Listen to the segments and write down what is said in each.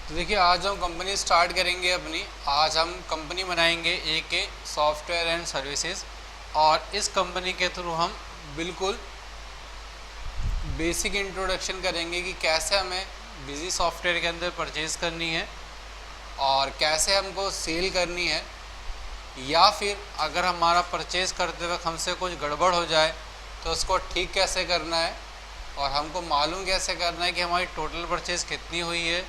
तो देखिए आज हम कंपनी स्टार्ट करेंगे अपनी। आज हम कंपनी बनाएंगे AK सॉफ्टवेयर एंड सर्विसेज, और इस कंपनी के थ्रू हम बिल्कुल बेसिक इंट्रोडक्शन करेंगे कि कैसे हमें बिजी सॉफ्टवेयर के अंदर परचेज़ करनी है और कैसे हमको सेल करनी है, या फिर अगर हमारा परचेज़ करते वक्त हमसे कुछ गड़बड़ हो जाए तो उसको ठीक कैसे करना है, और हमको मालूम कैसे करना है कि हमारी टोटल परचेज़ कितनी हुई है,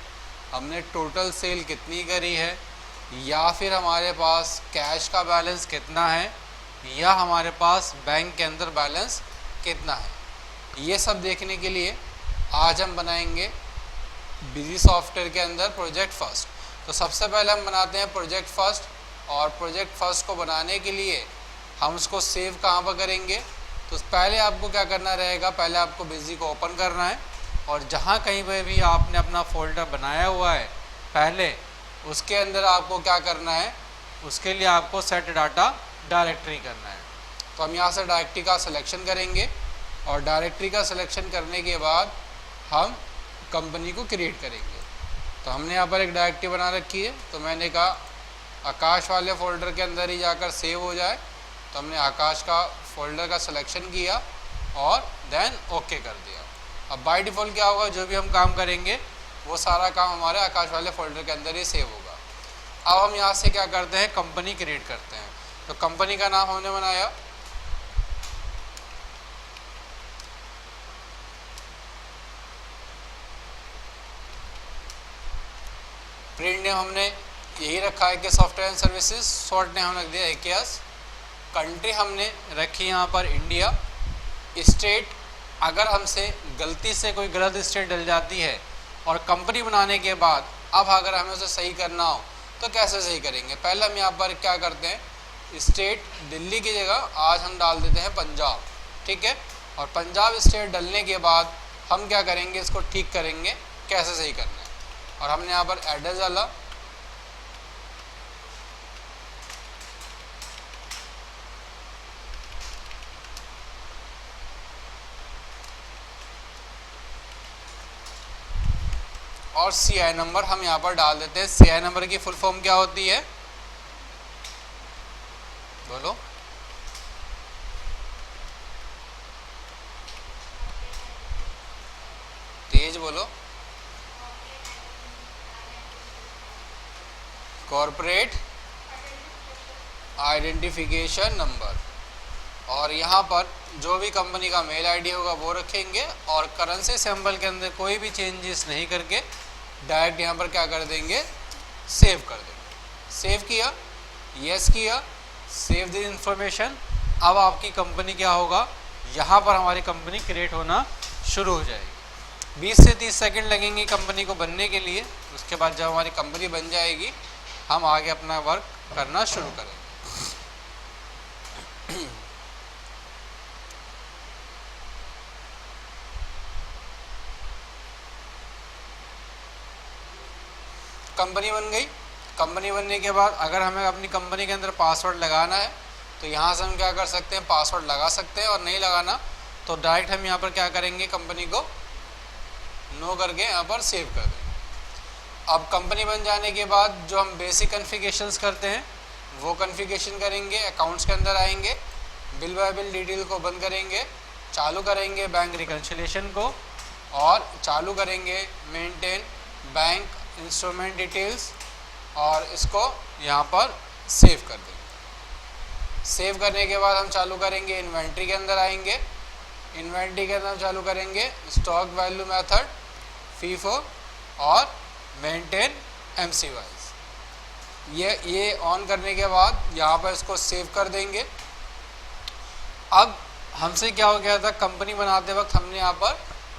हमने टोटल सेल कितनी करी है, या फिर हमारे पास कैश का बैलेंस कितना है, या हमारे पास बैंक के अंदर बैलेंस कितना है। ये सब देखने के लिए आज हम बनाएंगे बिजी सॉफ्टवेयर के अंदर प्रोजेक्ट फर्स्ट। तो सबसे पहले हम बनाते हैं प्रोजेक्ट फर्स्ट, और प्रोजेक्ट फर्स्ट को बनाने के लिए हम उसको सेव कहाँ पर करेंगे। तो पहले आपको क्या करना रहेगा, पहले आपको बिजी को ओपन करना है, और जहाँ कहीं पर भी आपने अपना फोल्डर बनाया हुआ है पहले, उसके अंदर आपको क्या करना है, उसके लिए आपको सेट डाटा डायरेक्टरी करना है। तो हम यहाँ से डायरेक्टरी का सिलेक्शन करेंगे, और डायरेक्टरी का सिलेक्शन करने के बाद हम कंपनी को क्रिएट करेंगे। तो हमने यहाँ पर एक डायरेक्टरी बना रखी है, तो मैंने कहा आकाश वाले फ़ोल्डर के अंदर ही जाकर सेव हो जाए। तो हमने आकाश का फ़ोल्डर का सिलेक्शन किया और देन ओके कर दिया। अब बाय डिफ़ॉल्ट क्या होगा, जो भी हम काम करेंगे वो सारा काम हमारे आकाश वाले फ़ोल्डर के अंदर ही सेव होगा। अब हम यहाँ से क्या करते हैं, कंपनी क्रिएट करते हैं। तो कंपनी का नाम हमने बनाया, प्रिंट नेम हमने यही रखा है कि software and services, short name हमने रख दिया AKS। कंट्री हमने रखी यहाँ पर इंडिया। स्टेट, अगर हमसे गलती से कोई गलत स्टेट डल जाती है और कंपनी बनाने के बाद अब अगर हमें उसे सही करना हो तो कैसे सही करेंगे। पहले हम यहाँ पर क्या करते हैं, स्टेट दिल्ली की जगह आज हम डाल देते हैं पंजाब, ठीक है। और पंजाब स्टेट डलने के बाद हम क्या करेंगे, इसको ठीक करेंगे कैसे सही करना है। और हमने यहाँ पर एड्रेस डाला, और CI नंबर हम यहाँ पर डाल देते हैं। CI नंबर की फुल फॉर्म क्या होती है, बोलो। तेज बोलो। Corporate identification number. और यहाँ पर जो भी कंपनी का मेल आईडी होगा वो रखेंगे, और करेंसी सिंबल के अंदर कोई भी चेंजेस नहीं करके डायरेक्ट यहाँ पर क्या कर देंगे, सेव कर देंगे। सेव किया, यस किया, सेव द इंफॉर्मेशन। अब आपकी कंपनी क्या होगा, यहाँ पर हमारी कंपनी क्रिएट होना शुरू हो जाएगी। 20 से 30 सेकंड लगेंगे कंपनी को बनने के लिए। उसके बाद जब हमारी कंपनी बन जाएगी हम आगे अपना वर्क करना शुरू करेंगे। कंपनी बन गई। कंपनी बनने के बाद अगर हमें अपनी कंपनी के अंदर पासवर्ड लगाना है तो यहाँ से हम क्या कर सकते हैं, पासवर्ड लगा सकते हैं, और नहीं लगाना तो डायरेक्ट हम यहाँ पर क्या करेंगे, कंपनी को नो करके यहाँ पर सेव कर देंगे। अब कंपनी बन जाने के बाद जो हम बेसिक कॉन्फ़िगरेशंस करते हैं वो कॉन्फ़िगरेशन करेंगे। अकाउंट्स के अंदर आएंगे, बिल बाय बिल डिटेल को बंद करेंगे, चालू करेंगे बैंक रिकन्सिलिएशन को, और चालू करेंगे मेंटेन बैंक इंस्ट्रूमेंट डिटेल्स, और इसको यहाँ पर सेव कर देंगे। सेव करने के बाद हम चालू करेंगे इन्वेंट्री के अंदर आएंगे। इन्वेंट्री के अंदर हम चालू करेंगे स्टॉक वैल्यू मेथड, फीफो और मेंटेन MC वाइज। ये ऑन करने के बाद यहाँ पर इसको सेव कर देंगे। अब हमसे क्या हो गया था, कंपनी बनाते वक्त हमने यहाँ पर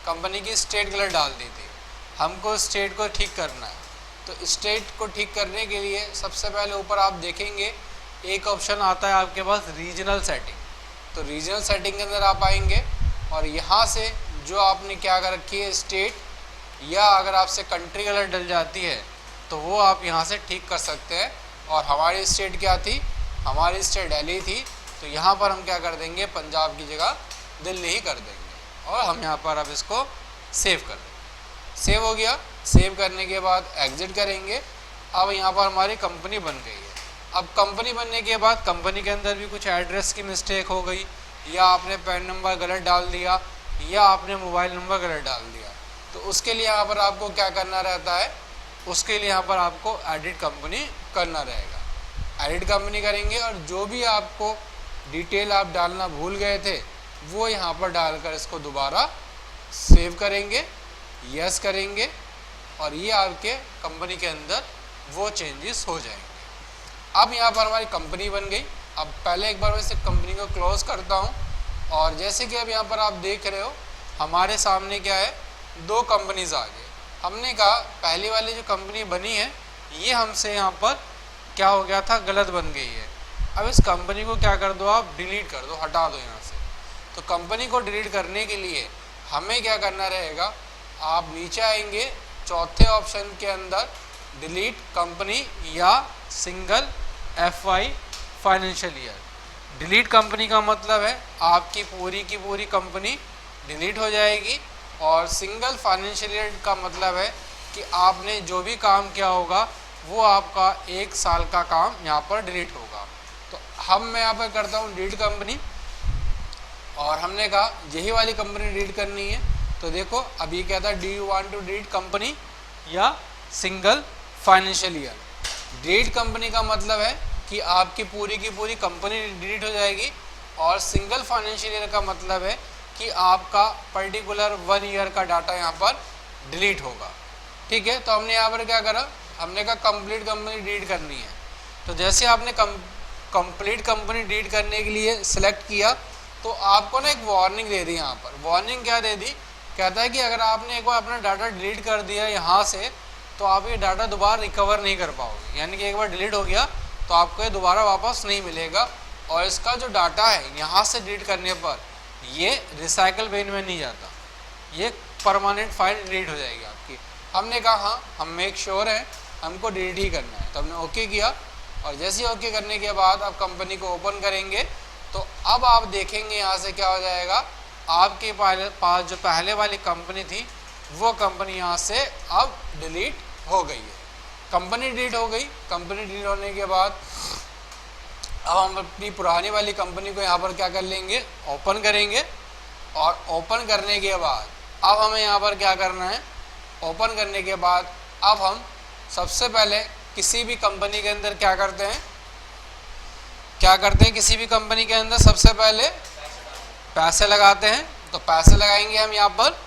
कंपनी की स्टेट गलत डाल दी थी। हमको स्टेट को ठीक करना है। तो स्टेट को ठीक करने के लिए सबसे पहले ऊपर आप देखेंगे एक ऑप्शन आता है आपके पास, रीजनल सेटिंग। तो रीजनल सेटिंग के अंदर आप आएंगे, और यहाँ से जो आपने क्या कर रखी है स्टेट, या अगर आपसे कंट्री गलत डल जाती है तो वो आप यहाँ से ठीक कर सकते हैं। और हमारी स्टेट क्या थी, हमारी स्टेट दिल्ली थी, तो यहाँ पर हम क्या कर देंगे, पंजाब की जगह दिल्ली ही कर देंगे, और हम यहाँ पर अब इसको सेव कर देंगे। सेव हो गया। सेव करने के बाद एग्जिट करेंगे। अब यहाँ पर हमारी कंपनी बन गई है। अब कंपनी बनने के बाद कंपनी के अंदर भी कुछ एड्रेस की मिस्टेक हो गई, या आपने पैन नंबर गलत डाल दिया, या आपने मोबाइल नंबर गलत डाल दिया, तो उसके लिए यहाँ पर आपको क्या करना रहता है, उसके लिए यहाँ पर आपको एडिट कंपनी करना रहेगा। एडिट कंपनी करेंगे और जो भी आपको डिटेल आप डालना भूल गए थे वो यहाँ पर डालकर इसको दोबारा सेव करेंगे, यस करेंगे, और ये आपके कंपनी के अंदर वो चेंजेस हो जाएंगे। अब यहाँ पर हमारी कंपनी बन गई। अब पहले एक बार मैं इस कंपनी को क्लोज करता हूँ, और जैसे कि अब यहाँ पर आप देख रहे हो हमारे सामने क्या है, दो कंपनीज आ गए। हमने कहा पहली वाली जो कंपनी बनी है ये हमसे यहाँ पर क्या हो गया था, गलत बन गई है। अब इस कंपनी को क्या कर दो, आप डिलीट कर दो, हटा दो यहाँ से। तो कंपनी को डिलीट करने के लिए हमें क्या करना रहेगा, आप नीचे आएंगे चौथे ऑप्शन के अंदर डिलीट कंपनी या single FY financial year. Delete company का मतलब है आपकी पूरी की पूरी कंपनी डिलीट हो जाएगी, और सिंगल फाइनेंशियल ईयर का मतलब है कि आपने जो भी काम किया होगा वो आपका 1 साल का काम यहाँ पर डिलीट होगा। तो मैं यहाँ पर करता हूँ डिलीट कंपनी, और हमने कहा यही वाली कंपनी डिलीट करनी है। तो देखो अभी क्या था, do you want to delete company या single financial year. Delete company का मतलब है कि आपकी पूरी की पूरी कंपनी डिलीट हो जाएगी, और सिंगल फाइनेंशियल ईयर का मतलब है कि आपका पर्टिकुलर 1 ईयर का डाटा यहाँ पर डिलीट होगा। ठीक है, तो हमने यहाँ पर क्या करा, हमने कहा कंप्लीट कंपनी डिलीट करनी है। तो जैसे आपने कंप्लीट कंपनी डिलीट करने के लिए सिलेक्ट किया तो आपको ना एक वार्निंग दे दी। यहाँ पर वार्निंग क्या दे दी, कहता है कि अगर आपने एक बार अपना डाटा डिलीट कर दिया यहाँ से तो आप ये डाटा दोबारा रिकवर नहीं कर पाओगे, यानी कि एक बार डिलीट हो गया तो आपको ये दोबारा वापस नहीं मिलेगा, और इसका जो डाटा है यहाँ से डिलीट करने पर ये रिसाइकल बिन में नहीं जाता, ये परमानेंट फाइल डिलीट हो जाएगी आपकी। हमने कहा हाँ हम मेक श्योर हैं, हमको डिलीट ही करना है, तो हमने ओके किया। और जैसे ही ओके करने के बाद आप कंपनी को ओपन करेंगे तो अब आप देखेंगे यहाँ से क्या हो जाएगा, आपके पास जो पहले वाली कंपनी थी वो कंपनी यहाँ से अब डिलीट हो गई है। कंपनी डिलीट हो गई। कंपनी डिलीट होने के बाद अब हम अपनी पुरानी वाली कंपनी को यहाँ पर क्या कर लेंगे, ओपन करेंगे, और ओपन करने के बाद अब हमें यहाँ पर क्या करना है, ओपन करने के बाद अब हम सबसे पहले किसी भी कंपनी के अंदर क्या करते हैं, किसी भी कंपनी के अंदर सबसे पहले पैसे लगाते हैं। तो पैसे लगाएंगे हम यहाँ पर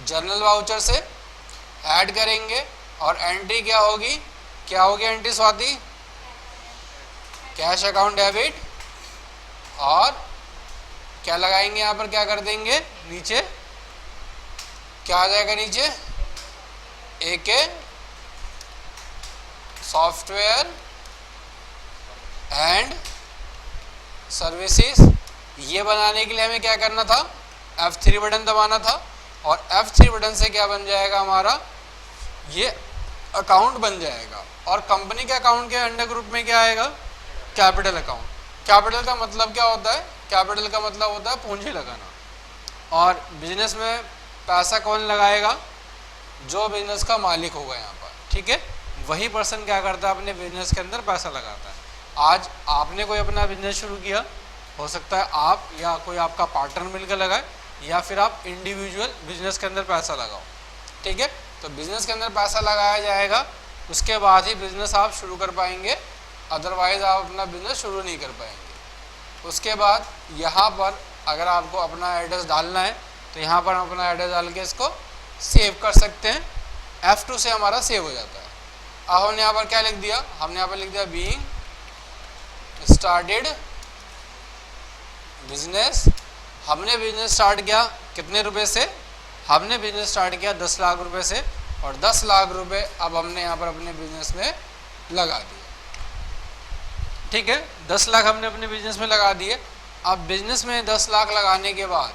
जर्नल वाउचर से ऐड करेंगे, और एंट्री क्या होगी entry Swati, cash account debit, और क्या लगाएंगे यहाँ पर, क्या कर देंगे नीचे, क्या आ जाएगा नीचे, एक सॉफ्टवेयर एंड सर्विसेज। ये बनाने के लिए हमें क्या करना था, F3 बटन दबाना था, और F3 बटन से क्या बन जाएगा हमारा, ये अकाउंट बन जाएगा। और कंपनी के अकाउंट के अंडर ग्रुप में क्या आएगा, कैपिटल अकाउंट। कैपिटल का मतलब क्या होता है, कैपिटल का मतलब होता है पूंजी लगाना। और बिजनेस में पैसा कौन लगाएगा, जो बिजनेस का मालिक होगा यहाँ पर, ठीक है, वही पर्सन क्या करता है, अपने बिजनेस के अंदर पैसा लगाता है। आज आपने कोई अपना बिजनेस शुरू किया, हो सकता है आप या कोई आपका पार्टनर मिलकर लगाए, या फिर आप इंडिविजुअल बिजनेस के अंदर पैसा लगाओ। ठीक है, तो बिजनेस के अंदर पैसा लगाया जाएगा, उसके बाद ही बिजनेस आप शुरू कर पाएंगे, अदरवाइज आप अपना बिजनेस शुरू नहीं कर पाएंगे। उसके बाद यहाँ पर अगर आपको अपना एड्रेस डालना है तो यहाँ पर हम अपना एड्रेस डाल के इसको सेव कर सकते हैं। F2 से हमारा सेव हो जाता है। अब हमने यहाँ पर क्या लिख दिया, हमने यहाँ पर लिख दिया बीइंग स्टार्टेड बिजनेस। हमने बिजनेस स्टार्ट किया कितने रुपए से, हमने बिजनेस स्टार्ट किया 10 लाख रुपए से, और 10 लाख रुपए अब हमने यहाँ पर अपने बिजनेस में लगा दिए। ठीक है, 10 लाख हमने अपने बिजनेस में लगा दिए। अब बिजनेस में 10 लाख लगाने के बाद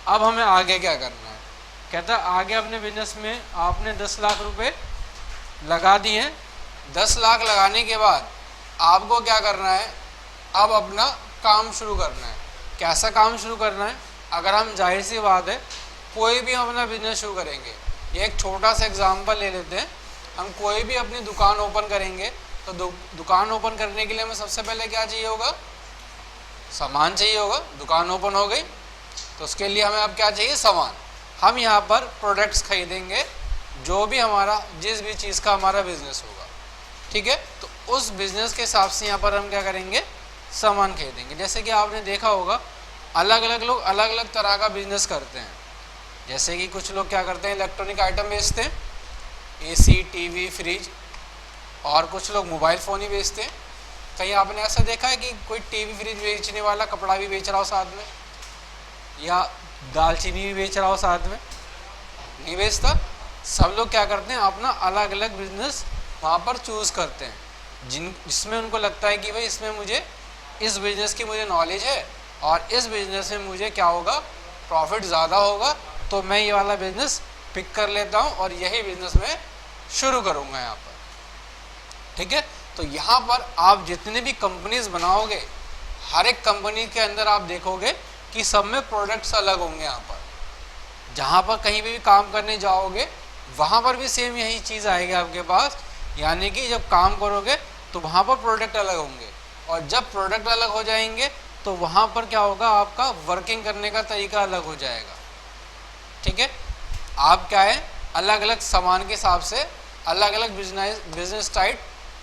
अब हमें आगे क्या करना है, कहता है आगे अपने बिजनेस में आपने 10 लाख रुपए लगा दिए। 10 लाख लगाने के बाद आपको क्या करना है, अब अपना काम शुरू करना है। कैसा काम शुरू करना है, अगर हम जाहिर सी बात है कोई भी हम अपना बिजनेस शुरू करेंगे एक छोटा सा एग्जांपल ले लेते हैं। हम कोई भी अपनी दुकान ओपन करेंगे तो दुकान ओपन करने के लिए हमें सबसे पहले क्या चाहिए होगा, सामान चाहिए होगा। दुकान ओपन हो गई तो उसके लिए हमें अब क्या चाहिए, सामान। हम यहाँ पर प्रोडक्ट्स खरीदेंगे, जो भी हमारा जिस भी चीज़ का हमारा बिजनेस होगा, ठीक है। तो उस बिजनेस के हिसाब से यहाँ पर हम क्या करेंगे, सामान खरीदेंगे। जैसे कि आपने देखा होगा अलग अलग लोग अलग अलग तरह का बिजनेस करते हैं। जैसे कि कुछ लोग क्या करते हैं, इलेक्ट्रॉनिक आइटम बेचते हैं, एसी, टीवी, फ्रिज, और कुछ लोग मोबाइल फ़ोन ही बेचते हैं। कहीं आपने ऐसा देखा है कि कोई टीवी फ्रिज बेचने वाला कपड़ा भी बेच रहा हो साथ में, या दालचीनी भी बेच रहा हो साथ में? नहीं बेचता। सब लोग क्या करते हैं, अपना अलग अलग बिजनेस वहाँ पर चूज़ करते हैं, जिसमें उनको लगता है कि भाई इसमें मुझे इस बिज़नेस की मुझे नॉलेज है और इस बिज़नेस में मुझे क्या होगा, प्रॉफिट ज़्यादा होगा, तो मैं ये वाला बिज़नेस पिक कर लेता हूँ और यही बिज़नेस मैं शुरू करूँगा यहाँ पर, ठीक है। तो यहाँ पर आप जितने भी कंपनीज बनाओगे, हर एक कंपनी के अंदर आप देखोगे कि सब में प्रोडक्ट्स अलग होंगे। यहाँ पर जहाँ पर कहीं भी काम करने जाओगे वहाँ पर भी सेम यही चीज़ आएगी आपके पास, यानी कि जब काम करोगे तो वहाँ पर प्रोडक्ट अलग होंगे, और जब प्रोडक्ट अलग हो जाएंगे तो वहाँ पर क्या होगा, आपका वर्किंग करने का तरीका अलग हो जाएगा, ठीक है। आप क्या है, अलग अलग सामान के हिसाब से अलग अलग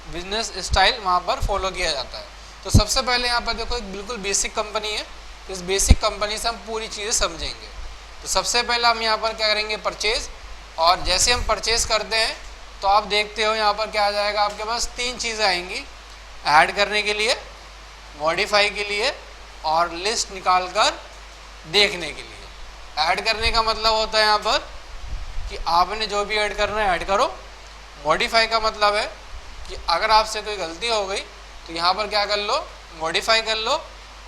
बिजनेस स्टाइल वहाँ पर फॉलो किया जाता है। तो सबसे पहले यहाँ पर देखो एक बिल्कुल बेसिक कंपनी है, इस बेसिक कंपनी से हम पूरी चीज़ें समझेंगे। तो सबसे पहले हम यहाँ पर क्या करेंगे, परचेज़। और जैसे हम परचेज़ करते हैं तो आप देखते हो यहाँ पर क्या आ जाएगा, आपके पास तीन चीज़ें आएंगी, ऐड करने के लिए, मॉडिफाई के लिए, और लिस्ट निकाल कर देखने के लिए। ऐड करने का मतलब होता है यहाँ पर कि आपने जो भी ऐड करना है ऐड करो। मॉडिफाई का मतलब है कि अगर आपसे कोई गलती हो गई तो यहाँ पर क्या कर लो, मॉडिफाई कर लो।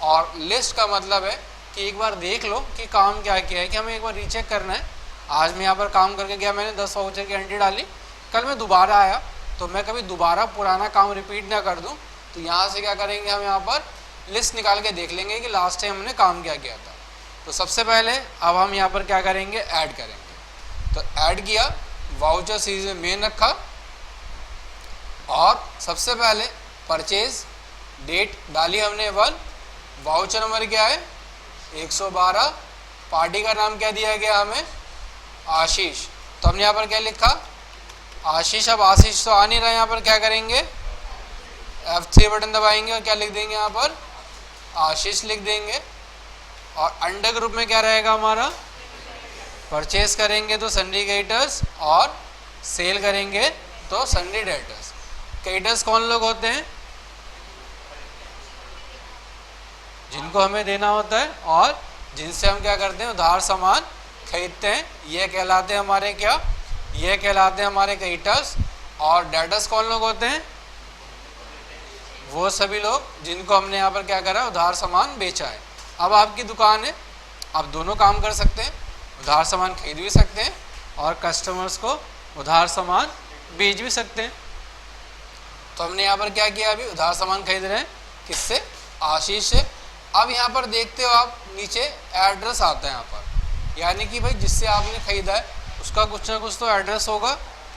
और लिस्ट का मतलब है कि एक बार देख लो कि काम क्या किया है, कि हमें एक बार रीचेक करना है। आज मैं यहाँ पर काम करके गया, मैंने 10 वाउचर की एंट्री डाली, कल मैं दोबारा आया तो मैं कभी दोबारा पुराना काम रिपीट ना कर दूँ। तो यहाँ से क्या करेंगे, हम यहाँ पर लिस्ट निकाल के देख लेंगे कि लास्ट टाइम हमने काम क्या किया था। तो सबसे पहले अब हम यहाँ पर क्या करेंगे, ऐड करेंगे। तो ऐड किया, वाउचर सीरीज में मेन रखा, और सबसे पहले परचेज डेट डाली हमने 1, वाउचर नंबर क्या है 112, पार्टी का नाम क्या दिया गया हमें, आशीष। तो हमने यहाँ पर क्या लिखा, आशीष। अब आशीष तो आ नहीं रहा, यहाँ पर क्या करेंगे, F3 बटन दबाएंगे और क्या लिख देंगे, यहाँ पर आशीष लिख देंगे। और अंडर ग्रुप में क्या रहेगा हमारा, परचेज करेंगे तो सन्डी क्रेडिटर्स, और सेल करेंगे तो सन्डी डेटर्स। क्रेडिटर्स कौन लोग होते हैं, जिनको हमें देना होता है और जिनसे हम क्या करते हैं, उधार सामान खरीदते हैं, ये कहलाते हैं हमारे क्या, ये कहलाते हैं हमारे क्रेडिटर्स। और डेटर्स कौन लोग होते हैं, वो सभी लोग जिनको हमने यहाँ पर क्या करा, उधार सामान बेचा है। अब आपकी दुकान है, आप दोनों काम कर सकते हैं, उधार सामान खरीद भी सकते हैं और कस्टमर्स को उधार सामान बेच भी सकते हैं। तो हमने यहाँ पर क्या किया, अभी उधार सामान खरीद रहे हैं, किससे, आशीष से। अब यहाँ पर देखते हो आप, नीचे एड्रेस आता है यहाँ पर, यानी कि भाई जिससे आपने खरीदा है उसका कुछ ना कुछ तो एड्रेस होगा।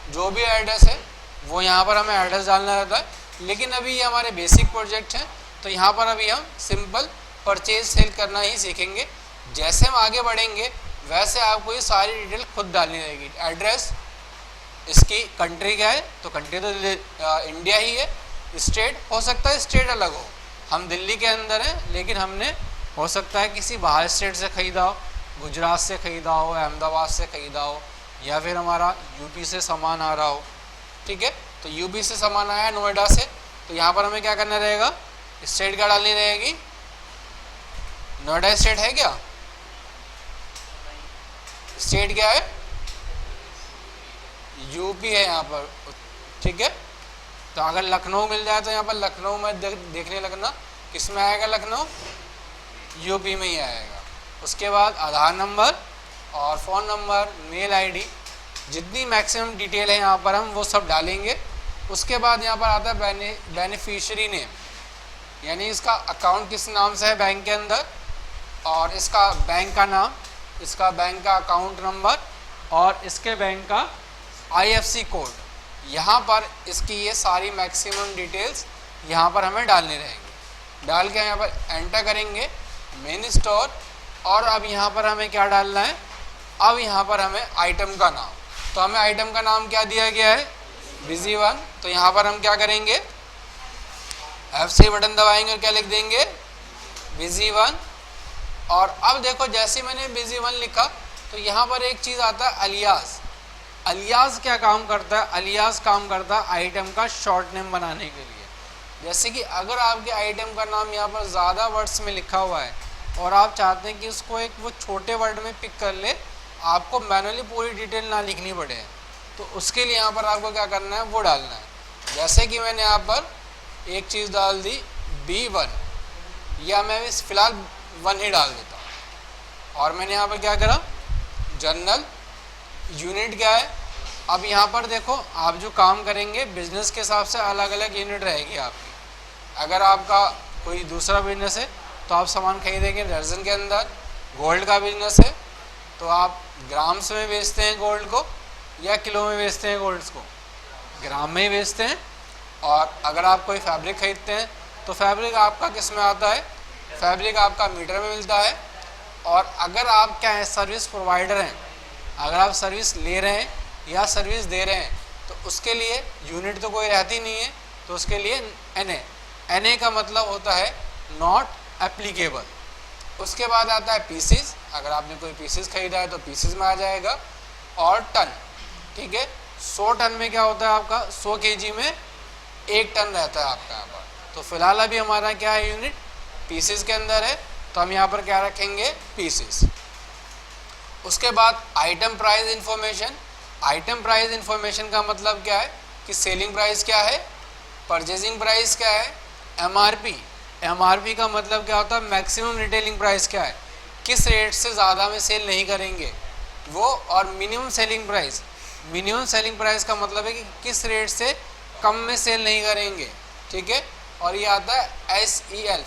जो भी एड्रेस है वो यहाँ पर हमें एड्रेस डालना रहता है। लेकिन अभी ये हमारे बेसिक प्रोजेक्ट हैं, तो यहाँ पर अभी हम सिंपल परचेज सेल करना ही सीखेंगे। जैसे हम आगे बढ़ेंगे वैसे आपको ये सारी डिटेल खुद डालनी रहेगी। एड्रेस, इसकी कंट्री क्या है, तो कंट्री तो इंडिया ही है। स्टेट हो सकता है स्टेट अलग हो, हम दिल्ली के अंदर हैं, लेकिन हमने हो सकता है किसी बाहर स्टेट से ख़रीदा हो, गुजरात से ख़रीदा हो, अहमदाबाद से ख़रीदा हो, या फिर हमारा यूपी से सामान आ रहा हो, ठीक है। तो यूपी से सामान आया नोएडा से, तो यहाँ पर हमें क्या करना रहेगा, स्टेट क्या डालनी रहेगी, नोएडा स्टेट है क्या, स्टेट क्या है, यूपी है यहाँ पर, ठीक है। तो अगर लखनऊ मिल जाए तो यहाँ पर लखनऊ में देखने लगना, किस में आएगा, लखनऊ, यूपी में ही आएगा। उसके बाद आधार नंबर और फ़ोन नंबर, मेल आईडी, जितनी मैक्सिमम डिटेल है यहाँ पर हम वो सब डालेंगे। उसके बाद यहाँ पर आता है बेनिफिशियरी नेम, यानी इसका अकाउंट किस नाम से है बैंक के अंदर, और इसका बैंक का नाम, इसका बैंक का अकाउंट नंबर, और इसके बैंक का IFSC कोड, यहाँ पर इसकी ये सारी मैक्सिमम डिटेल्स यहाँ पर हमें डालनी रहेंगी। डाल के यहाँ पर एंटर करेंगे मेन स्टोर, और अब यहाँ पर हमें क्या डालना है, अब यहाँ पर हमें आइटम का नाम, तो हमें आइटम का नाम क्या दिया गया है, बिजी वन। तो यहाँ पर हम क्या करेंगे, F3 बटन दबाएंगे और क्या लिख देंगे, बिजी वन। और अब देखो जैसे मैंने बिजी वन लिखा तो यहाँ पर एक चीज़ आता है अलियास। अलियास क्या काम करता है, अलियास काम करता है आइटम का शॉर्ट नेम बनाने के लिए। जैसे कि अगर आपके आइटम का नाम यहाँ पर ज़्यादा वर्ड्स में लिखा हुआ है और आप चाहते हैं कि उसको एक वो छोटे वर्ड में पिक कर ले, आपको मैनुअली पूरी डिटेल ना लिखनी पड़े, तो उसके लिए यहाँ पर आपको क्या करना है, वो डालना है। जैसे कि मैंने यहाँ पर एक चीज़ डाल दी B1, या मैं इस फिलहाल 1 ही डाल देता हूँ। और मैंने यहाँ पर क्या करा, जनरल यूनिट क्या है। अब यहाँ पर देखो आप जो काम करेंगे बिजनेस के हिसाब से अलग अलग यूनिट रहेगी आपकी। अगर आपका कोई दूसरा बिजनेस है तो आप सामान खरीदेंगे दर्जन के अंदर। गोल्ड का बिजनेस है तो आप ग्राम्स में बेचते हैं गोल्ड को या किलो में बेचते हैं गोल्ड्स को, ग्राम में ही बेचते हैं। और अगर आप कोई फैब्रिक खरीदते हैं तो फैब्रिक आपका किस में आता है, फैब्रिक आपका मीटर में मिलता है। और अगर आप क्या है, सर्विस प्रोवाइडर हैं, अगर आप सर्विस ले रहे हैं या सर्विस दे रहे हैं तो उसके लिए यूनिट तो कोई रहती नहीं है, तो उसके लिए NA का मतलब होता है नॉट एप्लीकेबल। उसके बाद आता है पीसेस, अगर आपने कोई पीसेस खरीदा है तो पीसेस में आ जाएगा। और टन, ठीक है, 100 टन में क्या होता है आपका, 100 kg में 1 टन रहता है आपका यहाँ पर। तो फिलहाल अभी हमारा क्या है, यूनिट पीसेस के अंदर है, तो हम यहाँ पर क्या रखेंगे, पीसेस। उसके बाद item price information. Item price information का मतलब क्या है कि सेलिंग प्राइस क्या है, परचेजिंग प्राइस क्या है, MRP का मतलब क्या होता है, मैक्सिमम रिटेलिंग प्राइस क्या है, किस रेट से ज़्यादा में सेल नहीं करेंगे वो। और मिनिमम सेलिंग प्राइस का मतलब है कि किस रेट से कम में सेल नहीं करेंगे, ठीक है। और ये आता है SEL,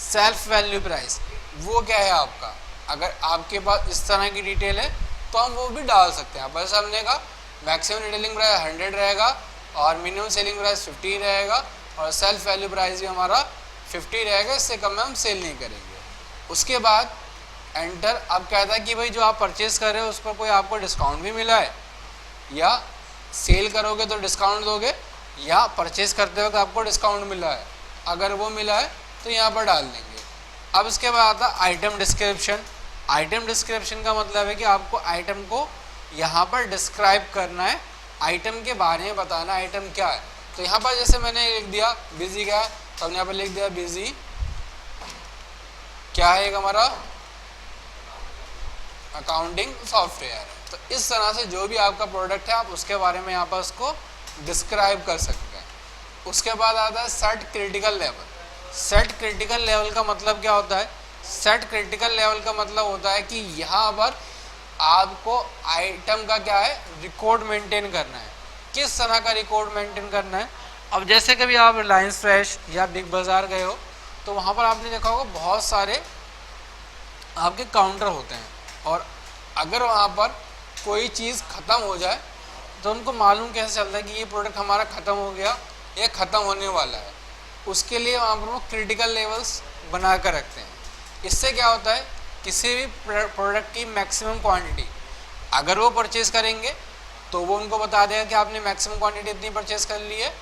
सेल्फ वैल्यू प्राइस, वो क्या है आपका। अगर आपके पास इस तरह की डिटेल है तो हम वो भी डाल सकते हैं। बस हमने कहा मैक्सिमम रिटेलिंग प्राइस 100 रहेगा और मिनिमम सेलिंग प्राइस 50 रहेगा और सेल्फ वैल्यू प्राइस भी हमारा 50 रहेगा, इससे कम में हम सेल नहीं करेंगे। उसके बाद एंटर। अब कहता है कि भाई जो आप परचेज कर रहे हो उस पर कोई आपको डिस्काउंट भी मिला है, या सेल करोगे तो डिस्काउंट दोगे, या परचेज करते वक्त आपको डिस्काउंट मिला है, अगर वो मिला है तो यहाँ पर डाल देंगे। अब इसके बाद आता है आइटम डिस्क्रिप्शन। आइटम डिस्क्रिप्शन का मतलब है कि आपको आइटम को यहाँ पर डिस्क्राइब करना है, आइटम के बारे में बताना आइटम क्या है। तो यहाँ पर जैसे मैंने लिख दिया बिजी का, तो हमने यहाँ पर लिख दिया बिजी क्या है, एक हमारा अकाउंटिंग सॉफ्टवेयर। तो इस तरह से जो भी आपका प्रोडक्ट है आप उसके बारे में यहाँ पर उसको डिस्क्राइब कर सकते हैं। उसके बाद आता है set critical level. Set critical level का मतलब क्या होता है, सेट क्रिटिकल लेवल का मतलब होता है कि यहाँ पर आपको आइटम का क्या है, रिकॉर्ड मेंटेन करना है। किस तरह का रिकॉर्ड मेंटेन करना है। अब जैसे कभी आप रिलायंस फ्रेश या बिग बाज़ार गए हो तो वहाँ पर आपने देखा होगा बहुत सारे आपके काउंटर होते हैं, और अगर वहाँ पर कोई चीज़ ख़त्म हो जाए तो उनको मालूम कैसे चलता है कि ये प्रोडक्ट हमारा ख़त्म हो गया, ये ख़त्म होने वाला है। उसके लिए वहाँ पर वो क्रिटिकल लेवल्स बना कर रखते हैं। इससे क्या होता है, किसी भी प्रोडक्ट की मैक्सिमम क्वांटिटी अगर वो परचेज करेंगे तो वो उनको बता देगा कि आपने मैक्सिमम क्वांटिटी इतनी परचेज कर ली है।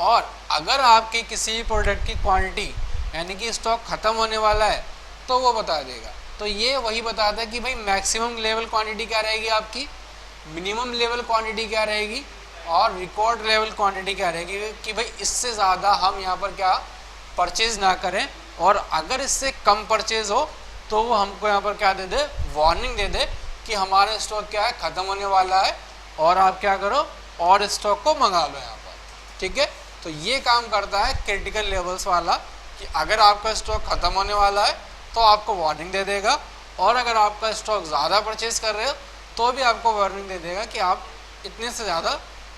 और अगर आपकी किसी भी प्रोडक्ट की क्वांटिटी यानी कि स्टॉक ख़त्म होने वाला है तो वो बता देगा। तो ये वही बताता है कि भाई मैक्सिमम लेवल क्वांटिटी क्या रहेगी आपकी, मिनिमम लेवल क्वांटिटी क्या रहेगी, और रिकॉर्ड लेवल क्वांटिटी क्या रहेगी, कि भाई इससे ज़्यादा हम यहाँ पर क्या परचेज ना करें, और अगर इससे कम परचेज हो तो वो हमको यहाँ पर क्या दे दे, वार्निंग दे दे कि हमारा स्टॉक क्या है, ख़त्म होने वाला है और आप क्या करो और स्टॉक को मंगा लो यहाँ पर, ठीक है। तो ये काम करता है क्रिटिकल लेवल्स वाला कि अगर आपका स्टॉक ख़त्म होने वाला है तो आपको वार्निंग दे देगा, और अगर आपका स्टॉक ज़्यादा परचेज़ कर रहे हो तो भी आपको वार्निंग दे देगा कि आप इतने से ज़्यादा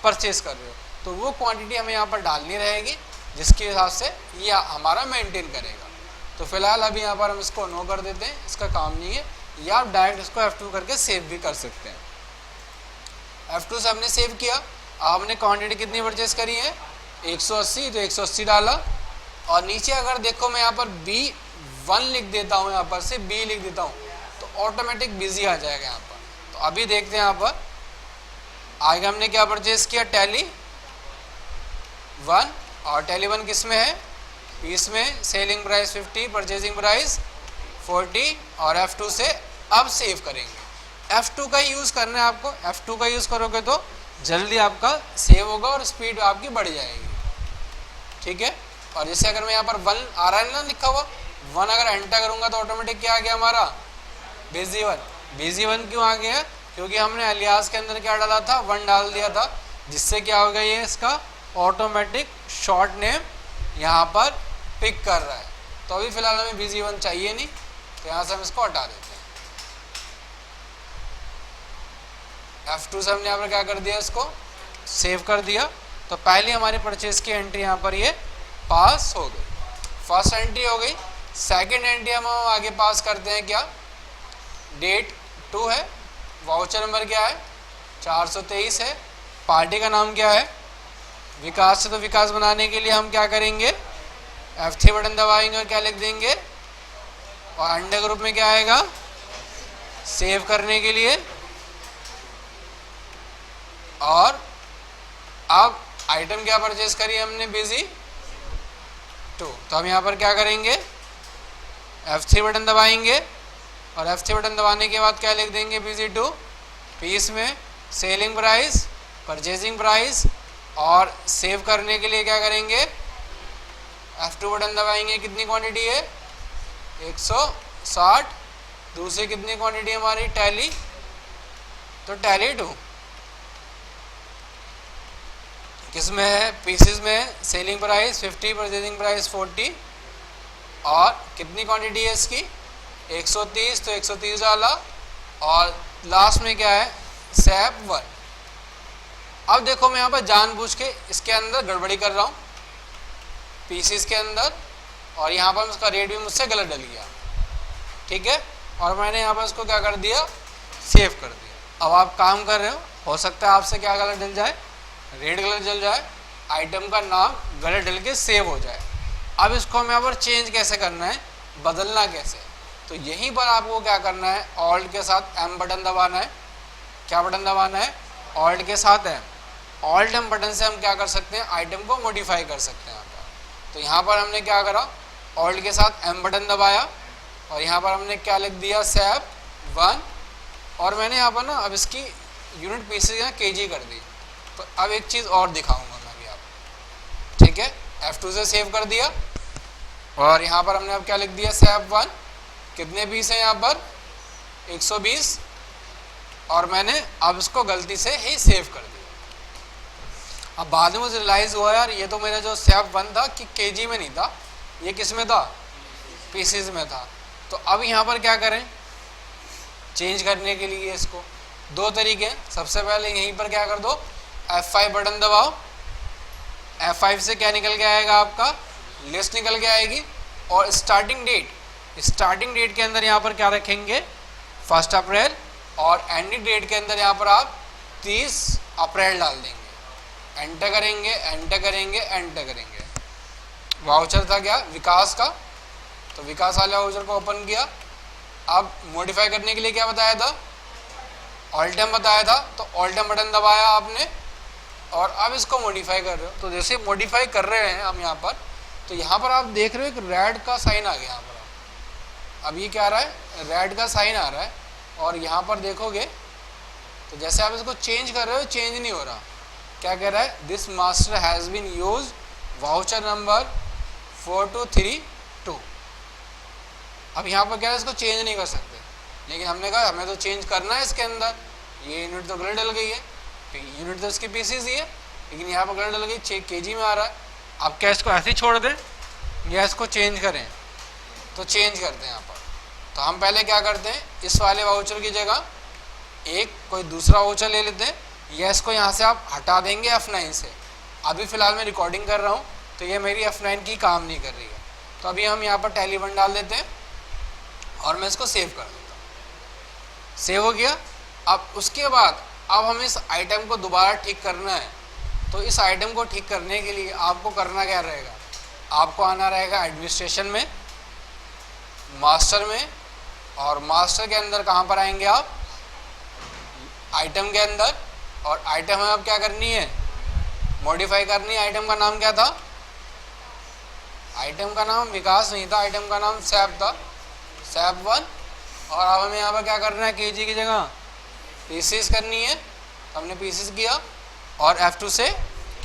परचेज़ कर रहे हो। तो वो क्वांटिटी हमें यहाँ पर डालनी रहेगी जिसके हिसाब से ये हमारा मेंटेन करेगा। तो फिलहाल अभी यहाँ पर हम इसको नो कर देते हैं, इसका काम नहीं है, या आप डायरेक्ट इसको F2 करके सेव भी कर सकते हैं। F2 से हमने सेव किया। आपने क्वांटिटी कितनी परचेज करी है 180, तो 180 डाला। और नीचे अगर देखो मैं यहाँ पर B1 लिख देता हूँ, यहाँ पर से B लिख देता हूँ, तो ऑटोमेटिक बिजी आ जाएगा यहाँ पर। तो अभी देखते हैं यहाँ पर आगे हमने क्या परचेज किया, टैली 1, और टैली 1 किस में है, इसमें सेलिंग प्राइस 50, परचेजिंग प्राइस 40, और F2 से अब सेव करेंगे। F2 का यूज़ करना है आपको, F2 का यूज़ करोगे तो जल्दी आपका सेव होगा और स्पीड आपकी बढ़ जाएगी, ठीक है। और जैसे अगर मैं यहाँ पर 1 आ रहा है ना लिखा हुआ, 1 अगर एंटर करूँगा तो ऑटोमेटिक क्या आ गया हमारा बिजी 1। बिजी 1 क्यों आ गया, क्योंकि हमने अलियास के अंदर क्या डाला था 1 डाल दिया था, जिससे क्या होगा ये इसका ऑटोमेटिक शॉर्ट नेम यहाँ पर पिक कर रहा है। तो अभी फिलहाल हमें बिजी 1 चाहिए नहीं, तो यहाँ से हम इसको हटा देते हैं। F2 से हमने यहाँ पर क्या कर दिया, इसको सेव कर दिया। तो पहले हमारी परचेज की एंट्री यहाँ पर ये पास हो गई, फर्स्ट एंट्री हो गई। सेकंड एंट्री हम आगे पास करते हैं, क्या डेट 2 है, वाउचर नंबर क्या है 423 है, पार्टी का नाम क्या है विकास है। तो विकास बनाने के लिए हम क्या करेंगे, F3 बटन दबाएंगे और क्या लिख देंगे, और अंडर ग्रुप में क्या आएगा सेव करने के लिए। और अब आइटम क्या परचेज करी हमने बिजी 2, तो हम यहाँ पर क्या करेंगे F3 बटन दबाएंगे, और F3 बटन दबाने के बाद क्या लिख देंगे बिजी 2, पीस में सेलिंग प्राइस, परचेजिंग प्राइस, और सेव करने के लिए क्या करेंगे F2 बटन दबाएंगे। कितनी क्वांटिटी है 160, दूसरी कितनी क्वांटिटी हमारी टैली, तो टैली 2 किस में है पीसेस में, सेलिंग प्राइस 50, परचेजिंग प्राइस 40, और कितनी क्वांटिटी है इसकी 130, तो 130 डाला। और लास्ट में क्या है सैप 1। अब देखो मैं यहाँ पर जानबूझ के इसके अंदर गड़बड़ी कर रहा हूँ पीसेस के अंदर, और यहाँ पर उसका रेट भी मुझसे गलत डल गया, ठीक है। और मैंने यहाँ पर उसको क्या कर दिया सेव कर दिया। अब आप काम कर रहे हो सकता है आपसे क्या गलत डल जाए, रेड गलत डल जाए, आइटम का नाम गलत डल के सेव हो जाए। अब इसको हमें यहाँ पर चेंज कैसे करना है, बदलना कैसे, तो यहीं पर आपको क्या करना है ऑल्ट के साथ M बटन दबाना है। क्या बटन दबाना है ऑल्ट के साथ M। ऑल्ट M बटन से हम क्या कर सकते हैं आइटम को मॉडिफाई कर सकते हैं यहाँ पर। तो यहाँ पर हमने क्या करा ऑल्ट के साथ M बटन दबाया, और यहाँ पर हमने क्या लिख दिया सैप 1, और मैंने यहाँ पर ना अब इसकी यूनिट पीसेज यहाँ kg कर दी। तो अब एक चीज़ और दिखाऊंगा मैं अभी आपको, ठीक है। F2 से सेव कर दिया, और यहाँ पर हमने अब क्या लिख दिया सैप 1, कितने पीस हैं यहाँ पर 120, और मैंने अब इसको गलती से ही सेव कर दिया। अब बाद में मुझे रियलाइज़ हुआ यार ये तो मेरा जो सैप 1 था कि kg में नहीं था, ये किस में था पीसेज में था। तो अब यहाँ पर क्या करें चेंज करने के लिए इसको दो तरीके हैं। सबसे पहले यहीं पर क्या कर दो F5 बटन दबाओ, F5 से क्या निकल के आएगा आपका लिस्ट निकल के आएगी, और स्टार्टिंग डेट के अंदर यहाँ पर क्या रखेंगे 1 अप्रैल, और एंडिंग डेट के अंदर यहाँ पर आप 30 अप्रैल डाल देंगे। एंटर करेंगे एंटर करेंगे एंटर करेंगे। वाउचर था क्या विकास का, तो विकास वाले वाउचर को ओपन किया। अब मॉडिफाई करने के लिए क्या बताया था ऑल्ट M बताया था, तो ऑल्ट M बटन दबाया आपने, और अब इसको मॉडिफाई कर रहे हो। तो जैसे मॉडिफाई कर रहे हैं हम यहाँ पर, तो यहाँ पर आप देख रहे हो एक रेड का साइन आ गया यहाँ पर। अब ये क्या आ रहा है रेड का साइन आ रहा है, और यहाँ पर देखोगे तो जैसे आप इसको चेंज कर रहे हो चेंज नहीं हो रहा। क्या कह रहा है this master has been use voucher number 4232। अब यहाँ पर क्या है इसको चेंज नहीं कर सकते, लेकिन हमने कहा हमें तो चेंज करना है इसके अंदर। ये यूनिट तो गलत डल गई है, यूनिट तो इसकी पीसीज ही है, लेकिन यहाँ पर गलत डल गई kg में आ रहा है। अब क्या इसको ऐसे ही छोड़ दें या इसको चेंज करें, तो चेंज करते हैं यहाँ पर। तो हम पहले क्या करते हैं इस वाले वाउचर की जगह एक कोई दूसरा वाउचर ले लेते हैं, या इसको यहाँ से आप हटा देंगे F9 से। अभी फ़िलहाल मैं रिकॉर्डिंग कर रहा हूँ तो ये मेरी F9 की काम नहीं कर रही है, तो अभी हम यहाँ पर टैली 1 डाल देते हैं और मैं इसको सेव कर देता हूँ। सेव हो गया। अब उसके बाद अब हमें इस आइटम को दोबारा ठीक करना है। तो इस आइटम को ठीक करने के लिए आपको करना क्या रहेगा, आपको आना रहेगा एडमिनिस्ट्रेशन में, मास्टर में, और मास्टर के अंदर कहाँ पर आएंगे आप, आइटम के अंदर। और आइटम में अब क्या करनी है, मॉडिफाई करनी है। आइटम का नाम क्या था, आइटम का नाम विकास नहीं था, आइटम का नाम सैप था, सैप 1। और अब हमें यहाँ पर क्या करना है, केजी की जगह पीसीस करनी है। हमने पीसीस किया और F2 से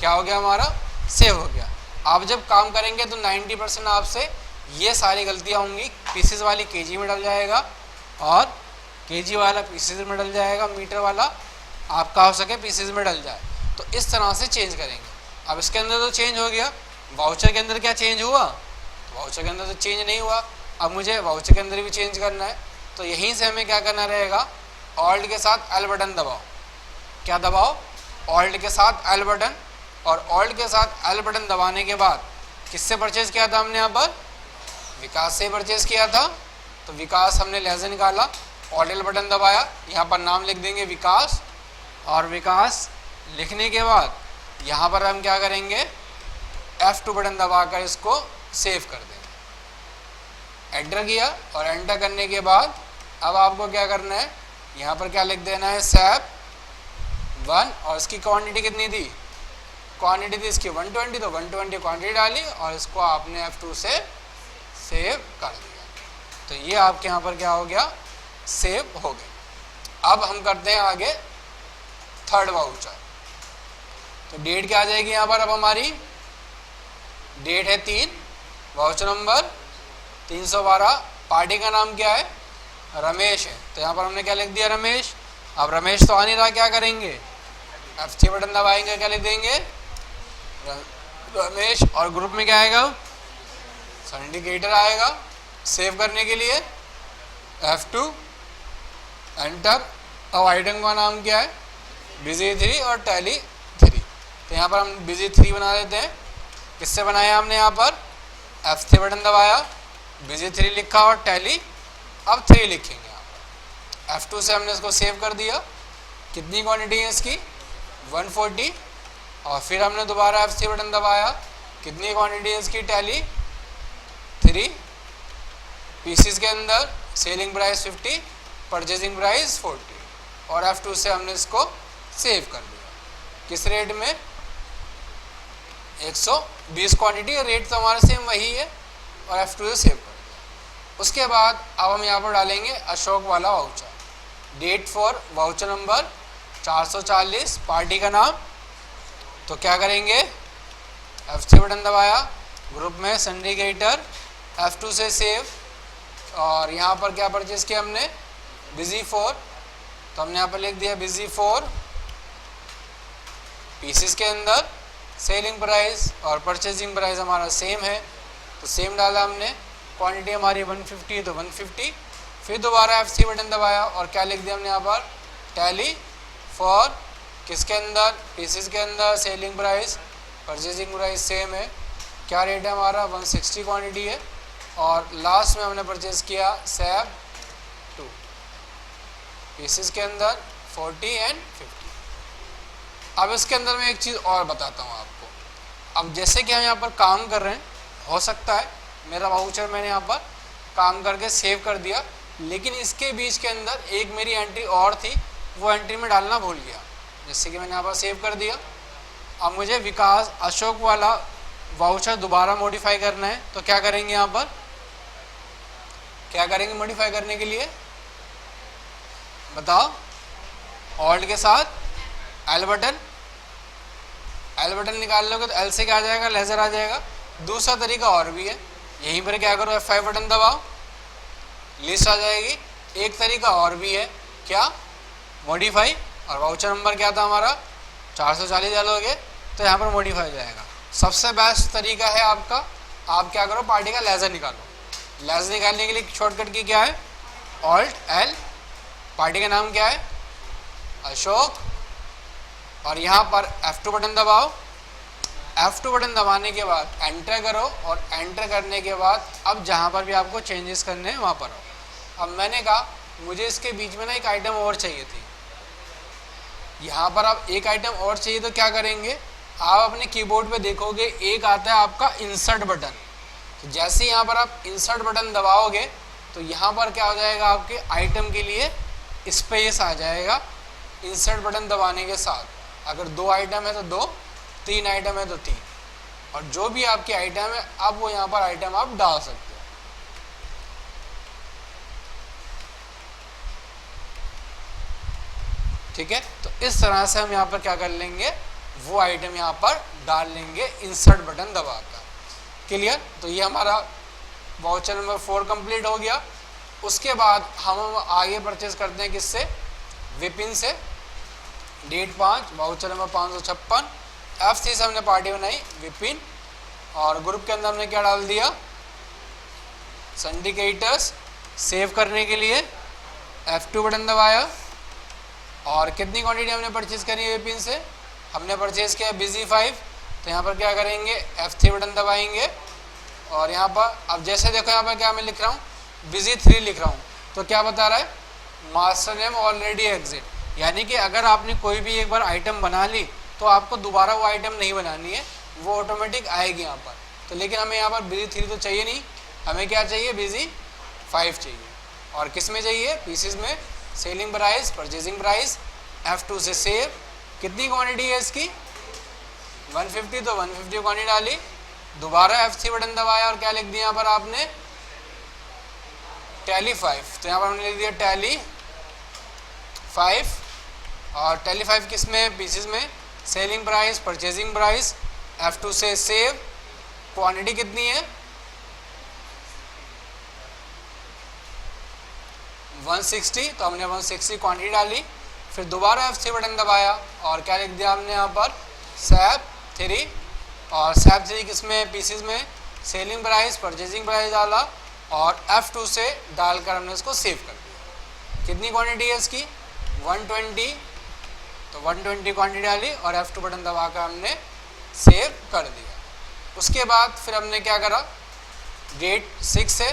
क्या हो गया, हमारा सेव हो गया। आप जब काम करेंगे तो 90% आपसे ये सारी गलतियाँ होंगी। पीसीस वाली केजी में डल जाएगा और केजी वाला पीसीस में डल जाएगा, मीटर वाला आपका हो सके पीसीस में डल जाए। तो इस तरह से चेंज करेंगे। अब इसके अंदर तो चेंज हो गया, वाउचर के अंदर क्या चेंज हुआ, तो वाउचर के अंदर तो चेंज नहीं हुआ। अब मुझे वाउचर के अंदर भी चेंज करना है। तो यहीं से हमें क्या करना रहेगा, ऑल्ट के साथ एल बटन दबाओ। क्या दबाओ, ऑल्ट के साथ एल बटन। और ऑल्ट के साथ एल बटन दबाने के बाद किससे परचेज किया था हमने, यहाँ पर विकास से परचेज किया था। तो विकास हमने लेजर निकाला, ऑल्ट एल बटन दबाया, यहाँ पर नाम लिख देंगे विकास। और विकास लिखने के बाद यहाँ पर हम क्या करेंगे, F2 बटन दबाकर इसको सेव कर देंगे। एंटर किया और एंटर करने के बाद अब आपको क्या करना है, यहाँ पर क्या लिख देना है, सैप 1। और इसकी क्वांटिटी कितनी थी, क्वांटिटी थी इसकी 120, तो 120 क्वांटिटी डाली और इसको आपने F2 से सेव कर दिया। तो ये आपके यहाँ पर क्या हो गया, सेव हो गया। अब हम करते हैं आगे थर्ड वाउचर। तो डेट क्या आ जाएगी यहाँ पर, अब हमारी डेट है 3, वाउचर नंबर 312। पार्टी का नाम क्या है, रमेश है। तो यहाँ पर हमने क्या लिख दिया, रमेश। अब रमेश तो आ नहीं रहा, क्या करेंगे, F3 बटन दबाएंगे, क्या लिख देंगे, रमेश। और ग्रुप में क्या आएगा, सिंडिकेटर आएगा। सेव करने के लिए F2 एंटर। अब आइटम का नाम क्या है, बिजी 3 और टैली 3। तो यहाँ पर हम बिजी 3 बना देते हैं। किससे बनाया हमने, यहाँ पर F3 बटन दबाया, बिजी 3 लिखा और टैली अब 3 लिखेंगे। यहाँ पर F2 से हमने इसको सेव कर दिया। कितनी क्वांटिटी है इसकी, 140। और फिर हमने दोबारा F3 बटन दबाया, कितनी क्वांटिटी है इसकी, टैली 3। पीसीस के अंदर सेलिंग प्राइस 50, परचेजिंग प्राइस 40। और F2 से हमने इसको सेव कर दिया। किस रेट में, 120 क्वांटिटी। रेट तो हमारा सेम वही है और F2 से सेव कर दिया। उसके बाद अब हम यहाँ पर डालेंगे अशोक वाला voucher. Date for voucher number 440, party का नाम। तो क्या करेंगे, F3 बटन दबाया, ग्रुप में सिंडिकेटर, F2 से सेव। और यहाँ पर क्या परचेज किया हमने, बिजी 4। तो हमने यहाँ पर लिख दिया बिजी 4। पीसीस के अंदर सेलिंग प्राइस और परचेजिंग प्राइस हमारा सेम है, तो सेम डाला हमने। क्वांटिटी हमारी 150 तो 150। फिर दोबारा F3 बटन दबाया और क्या लिख दिया हमने यहाँ पर, टैली फॉर, किसके अंदर, पीसीस के अंदर selling price purchasing price same है। क्या रेट है हमारा, 160 क्वांटिटी है। और लास्ट में हमने परचेज किया सैप 2, पीसीस के अंदर 40 एंड 50। अब इसके अंदर मैं एक चीज़ और बताता हूँ आपको। अब जैसे कि हम यहाँ पर काम कर रहे हैं, हो सकता है मेरा वाउचर मैंने यहाँ पर काम करके सेव कर दिया, लेकिन इसके बीच के अंदर एक मेरी एंट्री और थी, वो एंट्री में डालना भूल गया। जैसे कि मैंने यहाँ पर सेव कर दिया। अब मुझे विकास अशोक वाला वाउचर दोबारा मॉडिफाई करना है। तो क्या करेंगे, यहाँ पर क्या करेंगे मॉडिफाई करने के लिए, बताओ। ऑल्ट के साथ एल बटन, एल बटन निकाल लोगे तो एल से क्या आ जाएगा, लेजर आ जाएगा। दूसरा तरीका और भी है, यहीं पर क्या करो, F5 बटन दबाओ, लिस्ट आ जाएगी। एक तरीका और भी है, क्या, मॉडिफाई। और वाउचर नंबर क्या था हमारा, 440 डालोगे तो यहाँ पर मॉडिफाई हो जाएगा। सबसे बेस्ट तरीका है आपका, आप क्या करो, पार्टी का लेजर निकालो। लेजर निकालने के लिए शॉर्टकट की क्या है, ऑल्ट एल, पार्टी का नाम क्या है, अशोक। और यहाँ पर F2 बटन दबाओ। F2 बटन दबाने के बाद एंटर करो और एंटर करने के बाद अब जहाँ पर भी आपको चेंजेस करने हैं वहाँ पर आओ। अब मैंने कहा मुझे इसके बीच में ना एक आइटम और चाहिए थी, यहाँ पर आप एक आइटम और चाहिए तो क्या करेंगे, आप अपने कीबोर्ड पे देखोगे एक आता है आपका इंसर्ट बटन। तो जैसे यहाँ पर आप इंसर्ट बटन दबाओगे तो यहाँ पर क्या हो जाएगा, आपके आइटम के लिए स्पेस आ जाएगा इंसर्ट बटन दबाने के साथ। अगर 2 आइटम है तो 2, 3 आइटम है तो 3, और जो भी आपकी आइटम है अब वो यहाँ पर आइटम आप डाल सकते हो। ठीक है, तो इस तरह से हम यहाँ पर क्या कर लेंगे, वो आइटम यहाँ पर डाल लेंगे इंसर्ट बटन दबाकर। क्लियर। तो ये हमारा वाउचर नंबर 4 कंप्लीट हो गया। उसके बाद हम आगे परचेज करते हैं किससे, विपिन से। Date 5, voucher number 556। F3 से हमने पार्टी बनाई विपिन, और ग्रुप के अंदर हमने क्या डाल दिया, सिंडिकेटर्स। सेव करने के लिए F2 बटन दबाया, और कितनी क्वांटिटी हमने परचेज करी है विपिन से, हमने परचेज किया बिजी 5। तो यहाँ पर क्या करेंगे, F3 बटन दबाएंगे, और यहाँ पर अब जैसे देखो यहाँ पर क्या मैं लिख रहा हूँ, बिजी 3 लिख रहा हूँ। तो क्या बता रहा है, मास्टर नेम ऑलरेडी एग्जिट, यानी कि अगर आपने कोई भी एक बार आइटम बना ली तो आपको दोबारा वो आइटम नहीं बनानी है, वो ऑटोमेटिक आएगी यहाँ पर। तो लेकिन हमें यहाँ पर बिजी 3 तो चाहिए नहीं, हमें क्या चाहिए, बिजी 5 चाहिए। और किस में चाहिए, पीसीज में। Selling price, purchasing price, F2 से सेव। कितनी क्वांटिटी है इसकी, 150, तो 150 क्वांटिटी डाली। दोबारा F3 बटन दबाया और क्या लिख दिया यहाँ पर आपने, टैली 5। तो यहाँ पर हमने लिख दिया टैली 5, और टैली 5 किस में, पीसीज में। Selling price, purchasing price, F2 से सेव। क्वांटिटी कितनी है, 160, तो हमने 160 क्वांटिटी डाली। फिर दोबारा F3 बटन दबाया और क्या लिख दिया हमने यहाँ पर, SAP 3, और SAP 3 किस में, पीसीज में। सेलिंग प्राइस, परचेजिंग प्राइस डाला, और F2 से डालकर हमने इसको सेव कर दिया। कितनी क्वांटिटी है इसकी, 120, तो 120 क्वांटिटी डाली और F2 बटन दबाकर हमने सेव कर दिया। उसके बाद फिर हमने क्या करा, डेट 6 है,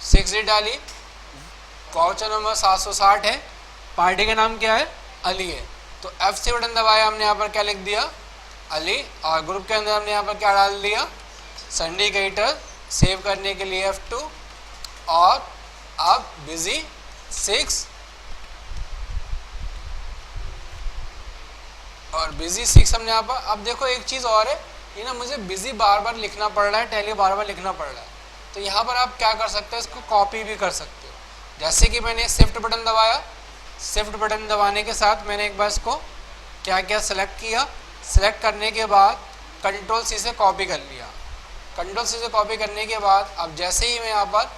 6 डेट डाली। वाउचर नंबर 760 है, पार्टी का नाम क्या है, अली है। तो F3 बटन दबाया, हमने यहाँ पर क्या लिख दिया, अली, और ग्रुप के अंदर हमने यहाँ पर क्या डाल दिया, सिंडिकेटर। सेव करने के लिए F2, और अब बिजी 6, और बिजी 6 हमने यहाँ पर। अब देखो एक चीज़ और है, ये ना मुझे बिजी बार बार लिखना पड़ रहा है, टैली बार बार लिखना पड़ रहा है। तो यहाँ पर आप क्या कर सकते हो, इसको कॉपी भी कर सकते हो। जैसे कि मैंने शिफ्ट बटन दबाया, शिफ्ट बटन दबाने के साथ मैंने एक बार इसको क्या क्या सेलेक्ट किया, सेलेक्ट करने के बाद कंट्रोल सी से कॉपी कर लिया। कंट्रोल सी से कॉपी करने के बाद अब जैसे ही मैं यहाँ पर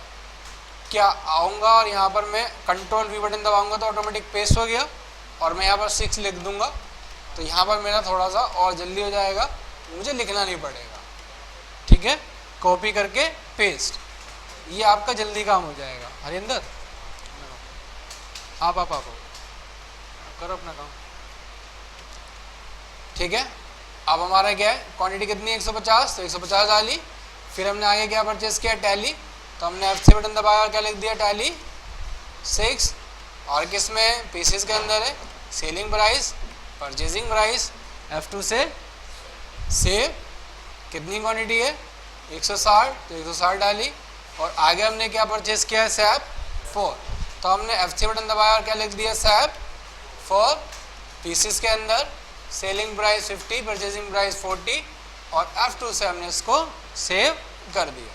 क्या आऊँगा और यहाँ पर मैं कंट्रोल वी बटन दबाऊँगा तो ऑटोमेटिक पेस्ट हो गया, और मैं यहाँ पर 6 लिख दूँगा। तो यहाँ पर मेरा थोड़ा सा और जल्दी हो जाएगा, मुझे लिखना नहीं पड़ेगा। ठीक है, कॉपी करके पेस्ट, ये आपका जल्दी काम हो जाएगा। हरिंदर आप करो अपना काम। ठीक है, अब हमारा क्या है, क्वांटिटी कितनी है, 150, तो 150 डाली। फिर हमने आगे क्या परचेस किया, टैली। तो हमने F3 बटन दबाया और क्या लिख दिया, टैली 6, और किस में, पीसेस के अंदर है। Selling price, purchasing price, F2 से सेव। कितनी क्वांटिटी है, 160, तो 160 डाली। और आगे हमने क्या परचेस किया है, SAP 4। तो हमने F3 बटन दबाया और क्या लिख दिया, SAP 4, पीसेस के अंदर। सेलिंग प्राइस 50, परचेजिंग प्राइस 40, और F2 से हमने इसको सेव कर दिया।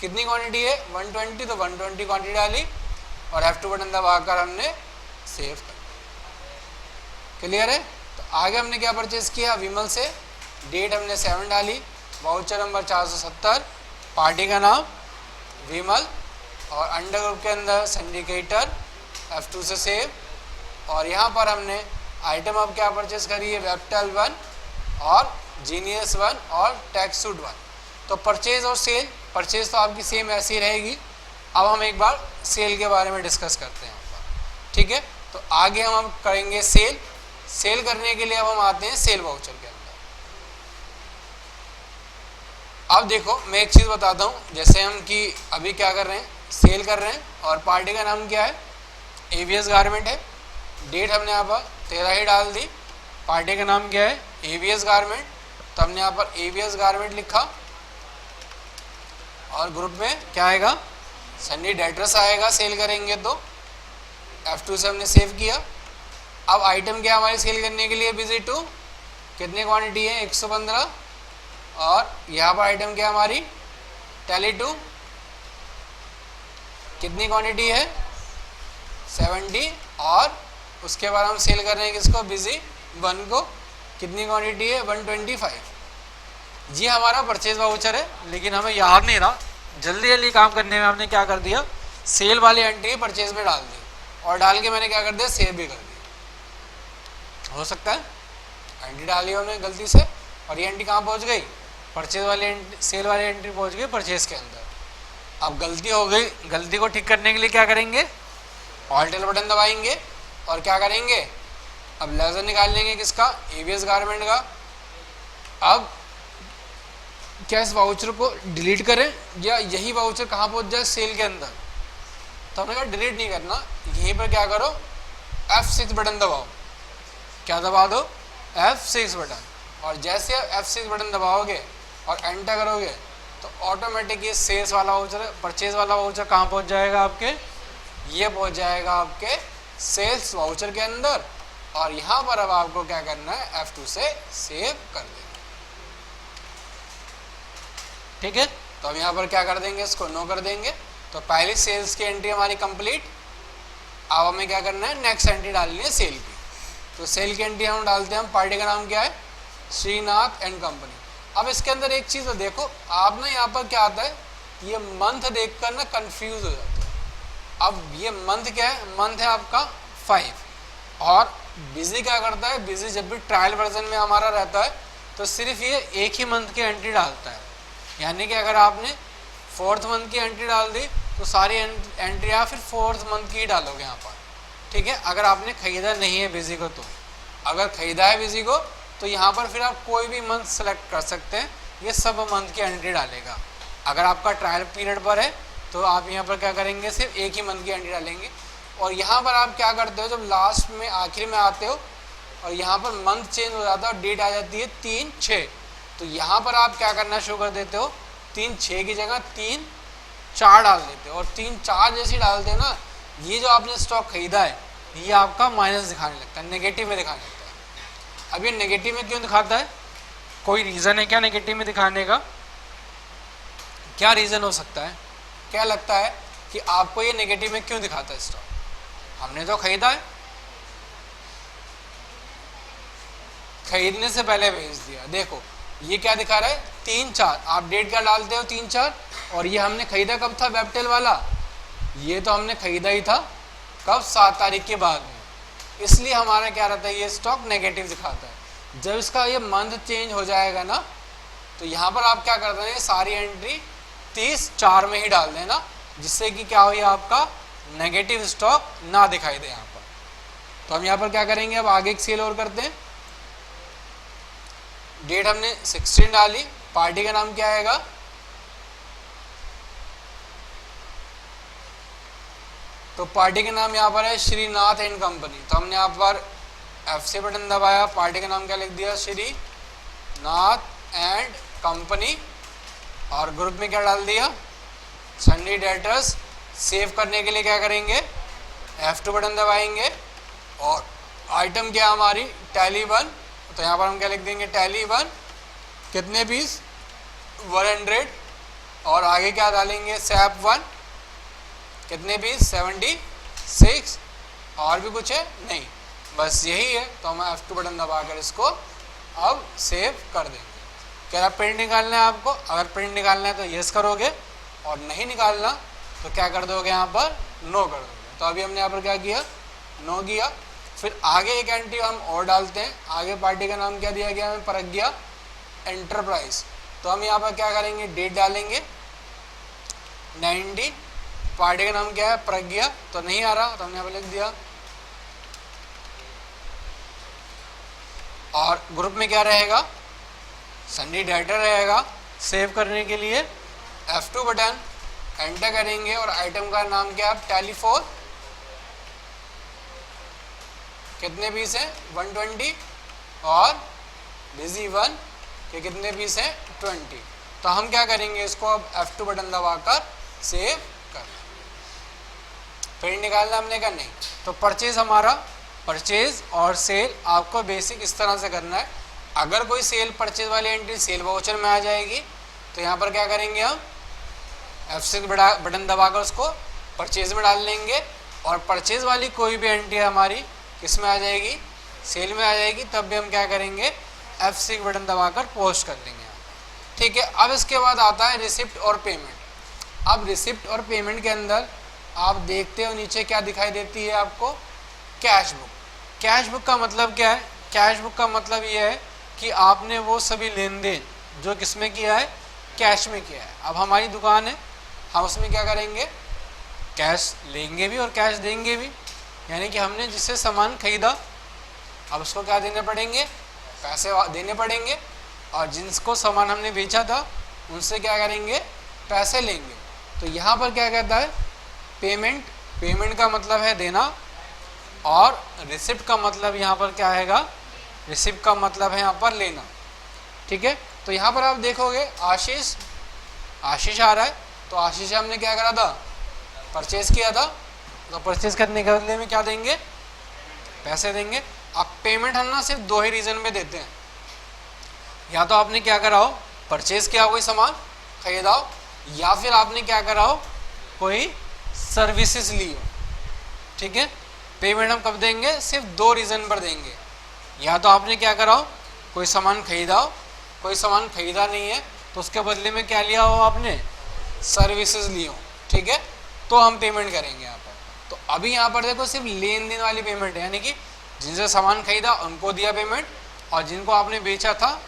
कितनी क्वांटिटी है, 120, तो 120 क्वांटिटी डाली और F2 बटन दबाकर हमने सेव कर दिया। क्लियर है। तो आगे हमने क्या परचेज किया, विमल से। डेट हमने 7 डाली, वाउचर नंबर 470, पार्टी का नाम विमल, और अंडर ग्रुप के अंदर सिंडिकेटर, F2 से सेव। और यहाँ पर हमने आइटम अब क्या परचेज करी है, वेबटेल 1 और जीनियस 1 और टैक्स सूट 1। तो परचेज और सेल, परचेज तो आपकी सेम ऐसी रहेगी। अब हम एक बार सेल के बारे में डिस्कस करते हैं। ठीक है, तो आगे हम करेंगे सेल। सेल करने के लिए अब हम आते हैं सेल वाउचर के अंदर। अब देखो मैं एक चीज़ बताता हूँ, जैसे हम कि अभी क्या कर रहे हैं, सेल कर रहे हैं, और पार्टी का नाम क्या है, AVS गारमेंट है। डेट हमने यहाँ पर 13 ही डाल दी। पार्टी का नाम क्या है, एवीएस गारमेंट, तो हमने यहाँ पर एवीएस गारमेंट लिखा। और ग्रुप में क्या आएगा, सन्नी डेटर्स आएगा, सेल करेंगे तो F2 से हमने सेव किया। अब आइटम क्या हमारी सेल करने के लिए, बिजी टू, कितनी क्वांटिटी है 115, और यहाँ पर आइटम क्या हमारी टैली टू, कितनी क्वांटिटी है 70, और उसके बाद हम सेल कर रहे हैं किसको, बिजी 1 को, कितनी क्वांटिटी है 125। जी हमारा परचेज वाउचर है, लेकिन हमें याद नहीं रहा, जल्दी जल्दी काम करने में हमने क्या कर दिया, सेल वाली एंट्री परचेज में डाल दी, और डाल के मैंने क्या कर दिया, सेव भी कर दिया। हो सकता है एंट्री डाली हमने गलती से, और ये एंट्री कहाँ पहुँच गई, परचेज वाली एंट्री, सेल वाली एंट्री पहुँच गई परचेज के अंदर। अब गलती हो गई, गलती को ठीक करने के लिए क्या करेंगे, ऑल्टर बटन दबाएंगे और क्या करेंगे, अब लेजर निकाल लेंगे किसका, एवीएस गारमेंट का। अब क्या इस वाउचर को डिलीट करें, या यही वाउचर कहाँ पहुँच जाए, सेल के अंदर, तो हमने कहा डिलीट नहीं करना, यहीं पर क्या करो, F6 बटन दबाओ। क्या दबा दो, F6 बटन, और जैसे आप F6 बटन दबाओगे और एंटर करोगे तो ऑटोमेटिक ये सेल्स वाला वाउचर, परचेज वाला वाउचर कहाँ पहुँच जाएगा आपके, ये पहुँच जाएगा आपके सेल्स वाउचर के अंदर। और यहाँ पर अब आपको क्या करना है, F2 से सेव कर देना। ठीक है, तो हम यहाँ पर क्या कर देंगे, इसको नो कर देंगे। तो पहली सेल्स की एंट्री हमारी कंप्लीट। अब हमें क्या करना है, नेक्स्ट एंट्री डालनी है सेल की। तो सेल की एंट्री हम डालते हैं, हम पार्टी का नाम क्या है, श्रीनाथ एंड कंपनी। अब इसके अंदर एक चीज़ देखो आप ना, यहाँ पर क्या आता है, ये मंथ देखकर ना कंफ्यूज हो जाता है। अब ये मंथ क्या है, मंथ है आपका 5, और बिजी क्या करता है, बिजी जब भी ट्रायल वर्जन में हमारा रहता है तो सिर्फ ये एक ही मंथ की एंट्री डालता है। यानी कि अगर आपने 4th मंथ की एंट्री डाल दी तो सारी एंट्री आप फिर 4th मंथ की ही डालोगे यहाँ पर। ठीक है, अगर आपने खरीदा नहीं है बिजी को, तो अगर खरीदा है बिजी को तो यहाँ पर फिर आप कोई भी मंथ सेलेक्ट कर सकते हैं, ये सब मंथ की एंट्री डालेगा। अगर आपका ट्रायल पीरियड पर है तो आप यहाँ पर क्या करेंगे, सिर्फ एक ही मंथ की एंट्री डालेंगे। और यहाँ पर आप क्या करते हो, जब लास्ट में आखिर में आते हो और यहाँ पर मंथ चेंज हो जाता है और डेट आ जाती है 3/6, तो यहाँ पर आप क्या करना शुरू कर देते हो, 3/6 की जगह 3/4 डाल देते हो। और 3/4 जैसे डालते हो ना, ये जो आपने स्टॉक खरीदा है ये आपका माइनस दिखाने लगता है, नेगेटिव में दिखाने लगता है। अब ये नेगेटिव में क्यों दिखाता है, कोई रीज़न है क्या नेगेटिव में दिखाने का, क्या रीज़न हो सकता है, क्या लगता है कि आपको ये नेगेटिव में क्यों दिखाता है स्टॉक, हमने तो खरीदा है, खरीदने से पहले भेज दिया। देखो ये क्या दिखा रहा है, 3/4, आप डेट क्या डालते हो 3/4, और ये हमने खरीदा कब था, वेबटेल वाला, ये तो हमने खरीदा ही था कब, 7 तारीख के बाद में, इसलिए हमारा क्या रहता है, ये स्टॉक नेगेटिव दिखाता है। जब इसका ये मंथ चेंज हो जाएगा ना, तो यहाँ पर आप क्या कर रहे हैं, सारी एंट्री 30/4 में ही डाल देना, जिससे कि क्या हो, ये आपका नेगेटिव स्टॉक ना दिखाई दे यहाँ पर। तो हम यहाँ पर क्या करेंगे, अब आगे एक सेल और करते हैं। डेट हमने 16 डाली, पार्टी का नाम क्या आएगा, तो पार्टी का नाम यहाँ पर है श्रीनाथ एंड कंपनी। तो हमने यहाँ पर F6 बटन दबाया, पार्टी का नाम क्या लिख दिया, श्रीनाथ एंड कंपनी, और ग्रुप में क्या डाल दिया, सन्नी डेटर्स। सेव करने के लिए क्या करेंगे, F2 बटन दबाएंगे, और आइटम क्या हमारी टैली 1, तो यहाँ पर हम क्या लिख देंगे, टैली 1, कितने पीस 100, और आगे क्या डालेंगे, सैप 1, कितने पीस 76, और भी कुछ है नहीं, बस यही है। तो हम F2 बटन दबाकर इसको अब सेव कर देंगे। क्या प्रिंट निकालना है आपको, अगर प्रिंट निकालना है तो यस करोगे, और नहीं निकालना तो क्या कर दोगे, यहाँ पर नो कर दोगे। तो अभी हमने यहाँ पर क्या किया, नो किया। फिर आगे एक एंट्री हम और डालते हैं, आगे पार्टी का नाम क्या दिया गया हमें, प्रज्ञा एंटरप्राइज। तो हम यहाँ पर क्या करेंगे, डेट डालेंगे 19, पार्टी का नाम क्या है, प्रज्ञा, तो नहीं आ रहा तो हमने यहाँ पर लिख दिया, और ग्रुप में क्या रहेगा, सन्नी डेटर रहेगा। सेव करने के लिए F2 बटन एंटर करेंगे, और आइटम का नाम क्या है, टैली 4, कितने पीस हैं 120 और बिजी 1 के कितने पीस हैं 20। तो हम क्या करेंगे इसको अब F2 बटन दबाकर सेव कर, प्रिंट निकालना हमने का नहीं। तो परचेज हमारा परचेज और सेल आपको बेसिक इस तरह से करना है। अगर कोई सेल परचेज वाली एंट्री सेल वाउचर में आ जाएगी तो यहाँ पर क्या करेंगे हम F6 बटन दबाकर उसको परचेज में डाल लेंगे और परचेज वाली कोई भी एंट्री हमारी किस में आ जाएगी सेल में आ जाएगी, तब भी हम क्या करेंगे F6 बटन दबाकर पोस्ट कर देंगे। ठीक है, अब इसके बाद आता है रिसिप्ट और पेमेंट। अब रिसिप्ट और पेमेंट के अंदर आप देखते हो नीचे क्या दिखाई देती है आपको कैश बुक। कैश बुक का मतलब क्या है? कैश बुक का मतलब ये है कि आपने वो सभी लेन देन जो किस में किया है कैश में किया है। अब हमारी दुकान है, हम उसमें क्या करेंगे कैश लेंगे भी और कैश देंगे भी, यानी कि हमने जिससे सामान खरीदा अब उसको क्या देने पड़ेंगे पैसे देने पड़ेंगे, और जिनको सामान हमने बेचा था उनसे क्या करेंगे पैसे लेंगे। तो यहाँ पर क्या कहता है पेमेंट, पेमेंट का मतलब है देना, और रिसिप्ट का मतलब यहाँ पर क्या हैगा रिसिप्ट का मतलब है यहाँ पर लेना। ठीक है, तो यहाँ पर आप देखोगे आशीष आ रहा है, तो आशीष हमने क्या करा था परचेज किया था, तो परचेज करने के बदले में क्या देंगे पैसे देंगे। अब पेमेंट हम ना सिर्फ दो ही रीज़न में देते हैं, या तो आपने क्या करा हो परचेज किया कोई सामान खरीदा हो, या फिर आपने क्या करा हो कोई सर्विसेज ली हो। ठीक है, पेमेंट हम कब देंगे सिर्फ दो रीज़न पर देंगे, या तो आपने क्या करा हो कोई सामान खरीदा हो, कोई सामान खरीदा नहीं है तो उसके बदले में क्या लिया हो आपने सर्विसेज ली हो। ठीक है, तो हम पेमेंट करेंगे यहाँ पर। तो अभी यहाँ पर देखो सिर्फ लेन देन वाली पेमेंट है, यानी कि जिनसे सामान खरीदा उनको दिया पेमेंट और जिनको आपने बेचा था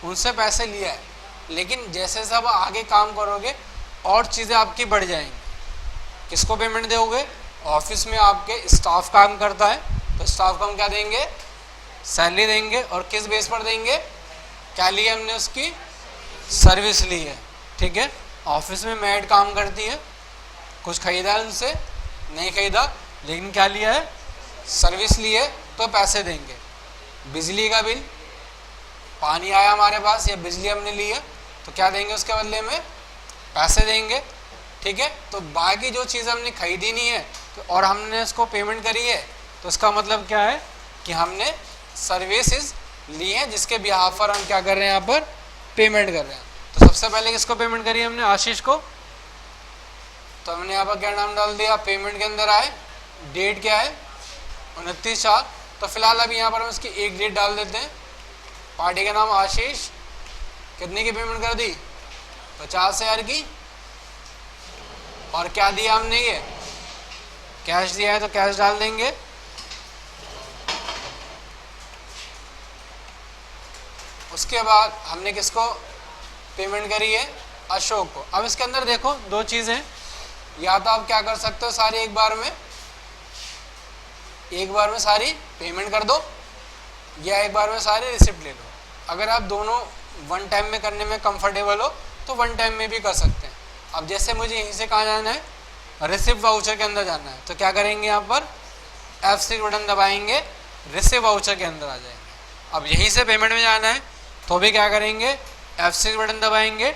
उनसे पैसे लिया है। लेकिन जैसे जैसे आप आगे काम करोगे और चीज़ें आपकी बढ़ जाएंगी। किसको पेमेंट दोगे? ऑफिस में आपके स्टाफ काम करता है तो स्टाफ को हम क्या देंगे सैलरी देंगे, और किस बेस पर देंगे क्या लिया हमने उसकी सर्विस ली है। ठीक है, ऑफिस में मेड काम करती है, कुछ खरीदा है उनसे नहीं खरीदा लेकिन क्या लिया है सर्विस ली है तो पैसे देंगे। बिजली का बिल पानी आया हमारे पास या बिजली हमने ली है तो क्या देंगे उसके बदले में पैसे देंगे। ठीक है, तो बाकी जो चीज़ हमने खरीदी नहीं है तो और हमने उसको पेमेंट करी है तो इसका मतलब क्या है कि हमने सर्विसेज ली हैं जिसके बिहाफ पर हम क्या कर रहे हैं यहाँ पर पेमेंट कर रहे हैं। तो सबसे पहले किसको पेमेंट करी हमने आशीष को, तो हमने यहाँ पर क्या नाम डाल दिया पेमेंट के अंदर आए, डेट क्या है 29/4। तो फिलहाल अभी यहाँ पर हम इसकी एक डेट डाल देते हैं। पार्टी का नाम आशीष, कितने की पेमेंट कर दी 50,000 की, और क्या दिया हमने ये कैश दिया है तो कैश डाल देंगे। उसके बाद हमने किसको पेमेंट करी है अशोक को। अब इसके अंदर देखो दो चीज़ें, या तो आप क्या कर सकते हो सारी एक बार में सारी पेमेंट कर दो, या एक बार में सारी रिसिप्ट ले लो। अगर आप दोनों वन टाइम में करने में कंफर्टेबल हो तो वन टाइम में भी कर सकते हैं। अब जैसे मुझे यहीं से कहाँ जाना है रिसिप्ट वाउचर के अंदर जाना है, तो क्या करेंगे यहाँ पर F6 बटन दबाएंगे, रिसिप्ट वाउचर के अंदर आ जाएंगे। अब यहीं से पेमेंट में जाना है तो भी क्या करेंगे F6 बटन दबाएंगे,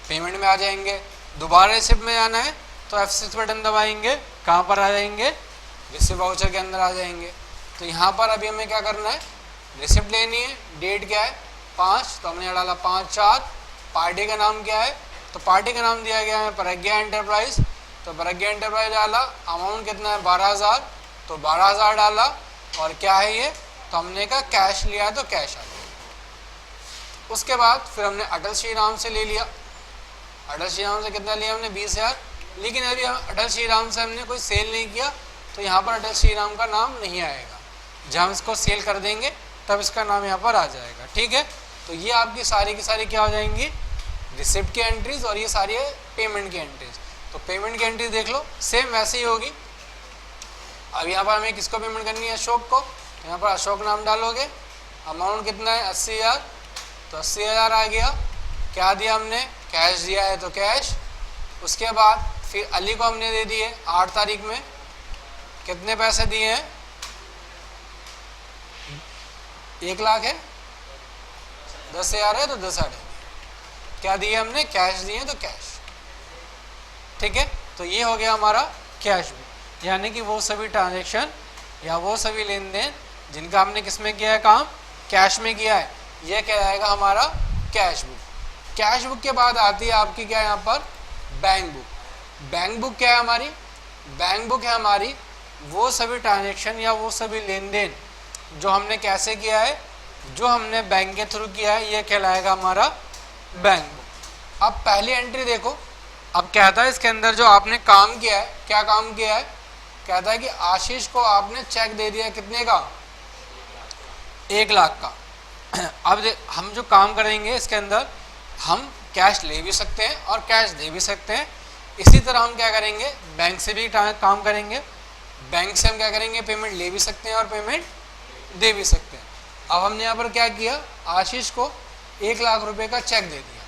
पेमेंट में आ जाएंगे। दोबारा रिसिप्ट में जाना है तो F6 बटन दबाएंगे, कहाँ पर आ जाएंगे रिसिप्ट वाउचर के अंदर आ जाएंगे। तो यहाँ पर अभी हमें क्या करना है रिसिप्ट लेनी है। डेट क्या है 5, तो हमने डाला 5/4। पार्टी का नाम क्या है, तो पार्टी का नाम दिया गया है प्रज्ञा एंटरप्राइज, तो प्रज्ञा एंटरप्राइज डाला। अमाउंट कितना है 12,000, तो 12,000 डाला। और क्या है ये, तो हमने कहा कैश लिया है तो कैश आ गया। उसके बाद फिर हमने अटल श्री राम से ले लिया। अटल श्री राम से कितना लिया हमने 20,000, लेकिन अभी हम अटल श्री राम से हमने कोई सेल नहीं किया तो यहाँ पर अटल श्री राम का नाम नहीं आएगा। जब हम इसको सेल कर देंगे तब इसका नाम यहाँ पर आ जाएगा। ठीक है, तो ये आपकी सारी की सारी क्या हो जाएंगी रिसिप्ट की एंट्रीज, और ये सारी है पेमेंट की एंट्रीज। तो पेमेंट की एंट्रीज देख लो सेम वैसे ही होगी। अब यहाँ पर हमें किसको पेमेंट करनी है अशोक को, तो यहाँ पर अशोक नाम डालोगे। अमाउंट कितना है 80,000, तो 80,000 आ गया। क्या दिया हमने कैश दिया है तो कैश। उसके बाद फिर अली को हमने दे दिए 8 तारीख में, कितने पैसे दिए हैं 1 लाख है, 10,000 है तो 10,000 है। क्या दिए हमने? कैश दिए तो कैश। ठीक है, तो ये हो गया हमारा कैश बुक, यानी कि वो सभी ट्रांजेक्शन या वो सभी लेन देन जिनका हमने किस में किया है काम, कैश में किया है, ये कहलाएगा हमारा कैश बुक। कैश बुक के बाद आती है आपकी क्या यहाँ पर, बैंक बुक। बैंक बुक क्या है हमारी? बैंक बुक है हमारी वो सभी ट्रांजेक्शन या वो सभी लेन देन जो हमने कैसे किया है, जो हमने बैंक के थ्रू किया है, ये कहलाएगा हमारा बैंक बुक। अब पहली एंट्री देखो, अब कहता है इसके अंदर जो आपने काम किया है, क्या काम किया है, कहता है कि आशीष को आपने चेक दे दिया कितने का, 1 लाख का। अब हम जो काम करेंगे इसके अंदर हम कैश ले भी सकते हैं और कैश दे भी सकते हैं। इसी तरह हम क्या करेंगे, बैंक से भी काम करेंगे, बैंक से हम क्या करेंगे, पेमेंट ले भी सकते हैं और पेमेंट दे भी सकते हैं। अब हमने यहाँ पर क्या किया, आशीष को 1 लाख रुपए का चेक दे दिया।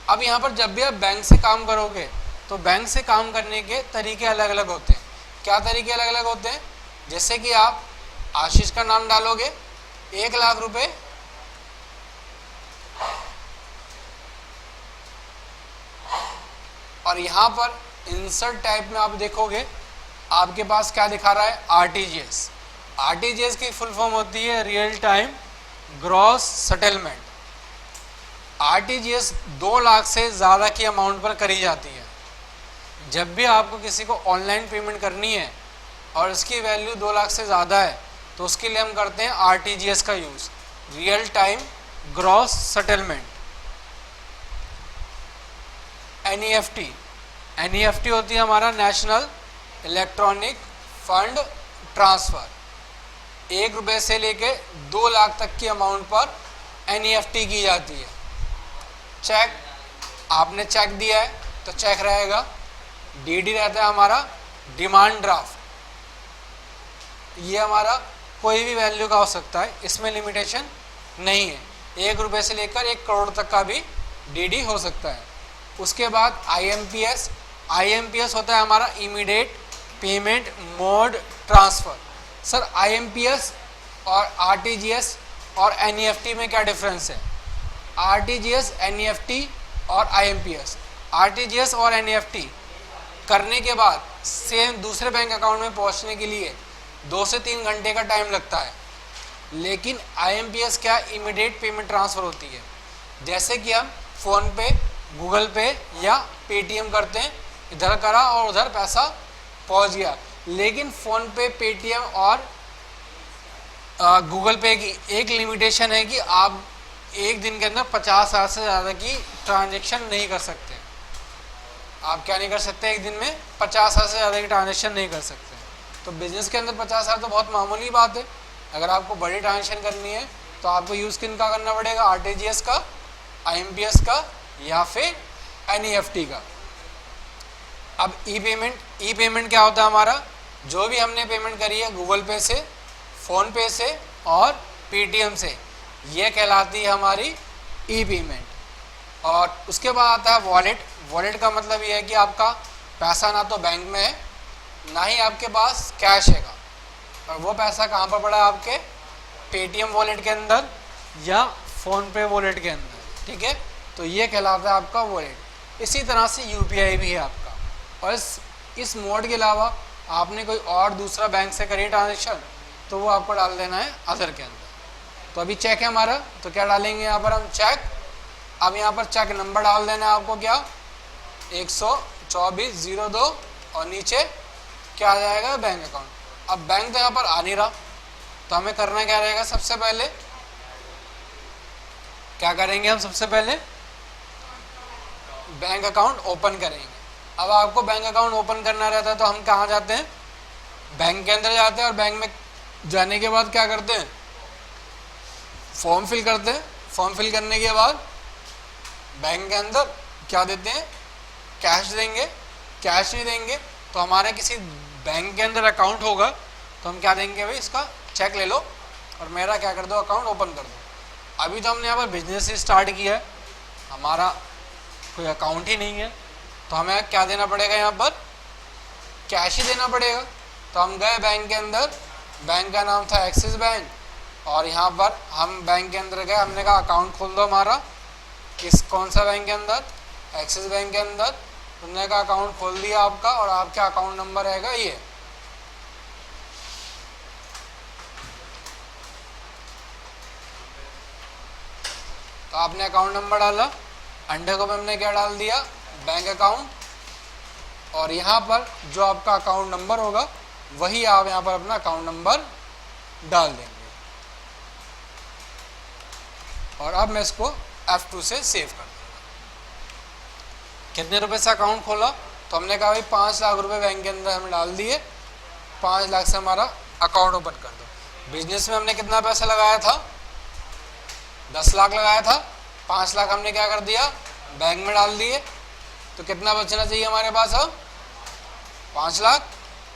अब यहाँ पर जब भी आप बैंक से काम करोगे तो बैंक से काम करने के तरीके अलग अलग होते हैं। क्या तरीके अलग अलग होते हैं? जैसे कि आप आशीष का नाम डालोगे, 1 लाख रुपए और यहाँ पर इंसर्ट टाइप में आप देखोगे आपके पास क्या दिखा रहा है, आरटीजीएस। आरटीजीएस की फुल फॉर्म होती है real time gross settlement. RTGS 2 lakh से ज़्यादा की अमाउंट पर करी जाती है। जब भी आपको किसी को ऑनलाइन पेमेंट करनी है और इसकी वैल्यू 2 लाख से ज़्यादा है तो उसके लिए हम करते हैं आरटीजीएस का use, real time gross settlement. NEFT, NEFT होती है हमारा नेशनल इलेक्ट्रॉनिक फंड ट्रांसफ़र। 1 रुपये से लेके 2 लाख तक की अमाउंट पर एनईएफटी की जाती है। चेक, आपने चेक दिया है तो चेक रहेगा। डीडी रहता है हमारा डिमांड ड्राफ्ट, ये हमारा कोई भी वैल्यू का हो सकता है, इसमें लिमिटेशन नहीं है। 1 रुपये से लेकर 1 करोड़ तक का भी डीडी हो सकता है। उसके बाद आईएमपीएस, आईएमपीएस होता है हमारा immediate payment mode transfer. Sir IMPS और आरटीजीएस और एनईएफटी में क्या डिफरेंस है? आरटीजीएस, एनईएफटी और आईएमपीएस, आरटीजीएस और एनईएफटी करने के बाद सेम दूसरे बैंक अकाउंट में पहुंचने के लिए 2 से 3 घंटे का टाइम लगता है। लेकिन आईएमपीएस क्या, इमीडिएट पेमेंट ट्रांसफ़र होती है। जैसे कि हम फ़ोन पे, गूगल पे या पेटीएम करते हैं, इधर करा और उधर पैसा पहुंच गया। लेकिन फ़ोन पे, पेटीएम और गूगल पे की एक लिमिटेशन है कि आप एक दिन के अंदर 50,000 से ज़्यादा की ट्रांजैक्शन नहीं कर सकते। आप क्या नहीं कर सकते, एक दिन में 50,000 से ज़्यादा की ट्रांजैक्शन नहीं कर सकते। तो बिज़नेस के अंदर 50,000 तो बहुत मामूली बात है। अगर आपको बड़ी ट्रांजैक्शन करनी है तो आपको यूज़ किन का करना पड़ेगा, आरटीजीएस का, आईएमपीएस का या फिर एनईएफटी का। अब ई पेमेंट, ई पेमेंट क्या होता है हमारा, जो भी हमने पेमेंट करी है गूगल पे से, फ़ोन पे से और पेटीएम से, ये कहलाती है हमारी ई पेमेंट। और उसके बाद आता है वॉलेट। वॉलेट का मतलब ये है कि आपका पैसा ना तो बैंक में है ना ही आपके पास कैश है, और वो पैसा कहाँ पर पड़ा है, आपके पेटीएम वॉलेट के अंदर या फ़ोन पे वॉलेट के अंदर। ठीक है, तो ये कहलाता है आपका वॉलेट। इसी तरह से यूपीआई भी है आपका। और इस मोड के अलावा आपने कोई और दूसरा बैंक से करी ट्रांजेक्शन तो वो आपको डाल देना है अदर के अंदर। तो अभी चेक है हमारा, तो क्या डालेंगे यहाँ पर हम, चेक। अब यहाँ पर चेक नंबर डाल देना है आपको, क्या 12402 और नीचे क्या आ जाएगा, बैंक अकाउंट। अब बैंक तो यहाँ पर आ नहीं रहा, तो हमें करना क्या रहेगा, सबसे पहले क्या करेंगे हम, सबसे पहले बैंक अकाउंट ओपन करेंगे। अब आपको बैंक अकाउंट ओपन करना रहता है तो हम कहाँ जाते हैं, बैंक के अंदर जाते हैं। और बैंक में जाने के बाद क्या करते हैं, फॉर्म फिल करते हैं। फॉर्म फिल करने के बाद बैंक के अंदर क्या देते हैं, कैश देंगे। कैश नहीं देंगे तो हमारे किसी बैंक के अंदर अकाउंट होगा तो हम क्या देंगे, भाई इसका चेक ले लो और मेरा क्या कर दो, अकाउंट ओपन कर दो। अभी तो हमने यहाँ पर बिजनेस ही स्टार्ट किया है, हमारा कोई अकाउंट ही नहीं है, तो हमें क्या देना पड़ेगा, यहाँ पर कैश ही देना पड़ेगा। तो हम गए बैंक के अंदर, बैंक का नाम था एक्सिस बैंक, और यहाँ पर हम बैंक के अंदर गए, हमने कहा अकाउंट खोल दो हमारा। किस कौन सा बैंक के अंदर? एक्सिस बैंक के अंदर। तुमने कहा अकाउंट खोल दिया आपका, और आपका अकाउंट नंबर रहेगा ये। तो आपने अकाउंट नंबर डाला, अंडर को हमने क्या डाल दिया? Bank account. और यहाँ पर जो आपका अकाउंट नंबर होगा वही आप यहाँ पर अपना अकाउंट नंबर डाल देंगे। और अब मैं इसको F2 से सेव कर दूंगा। कितने रुपए से अकाउंट खोला? तो हमने कहा भाई 5 लाख रुपए बैंक के अंदर हमने डाल दिए। 5 लाख से हमारा अकाउंट ओपन कर दो। बिजनेस में हमने कितना पैसा लगाया था? 10 लाख लगाया था। 5 लाख हमने क्या कर दिया? बैंक में डाल दिए। तो कितना बचना चाहिए हमारे पास अब? 5 लाख।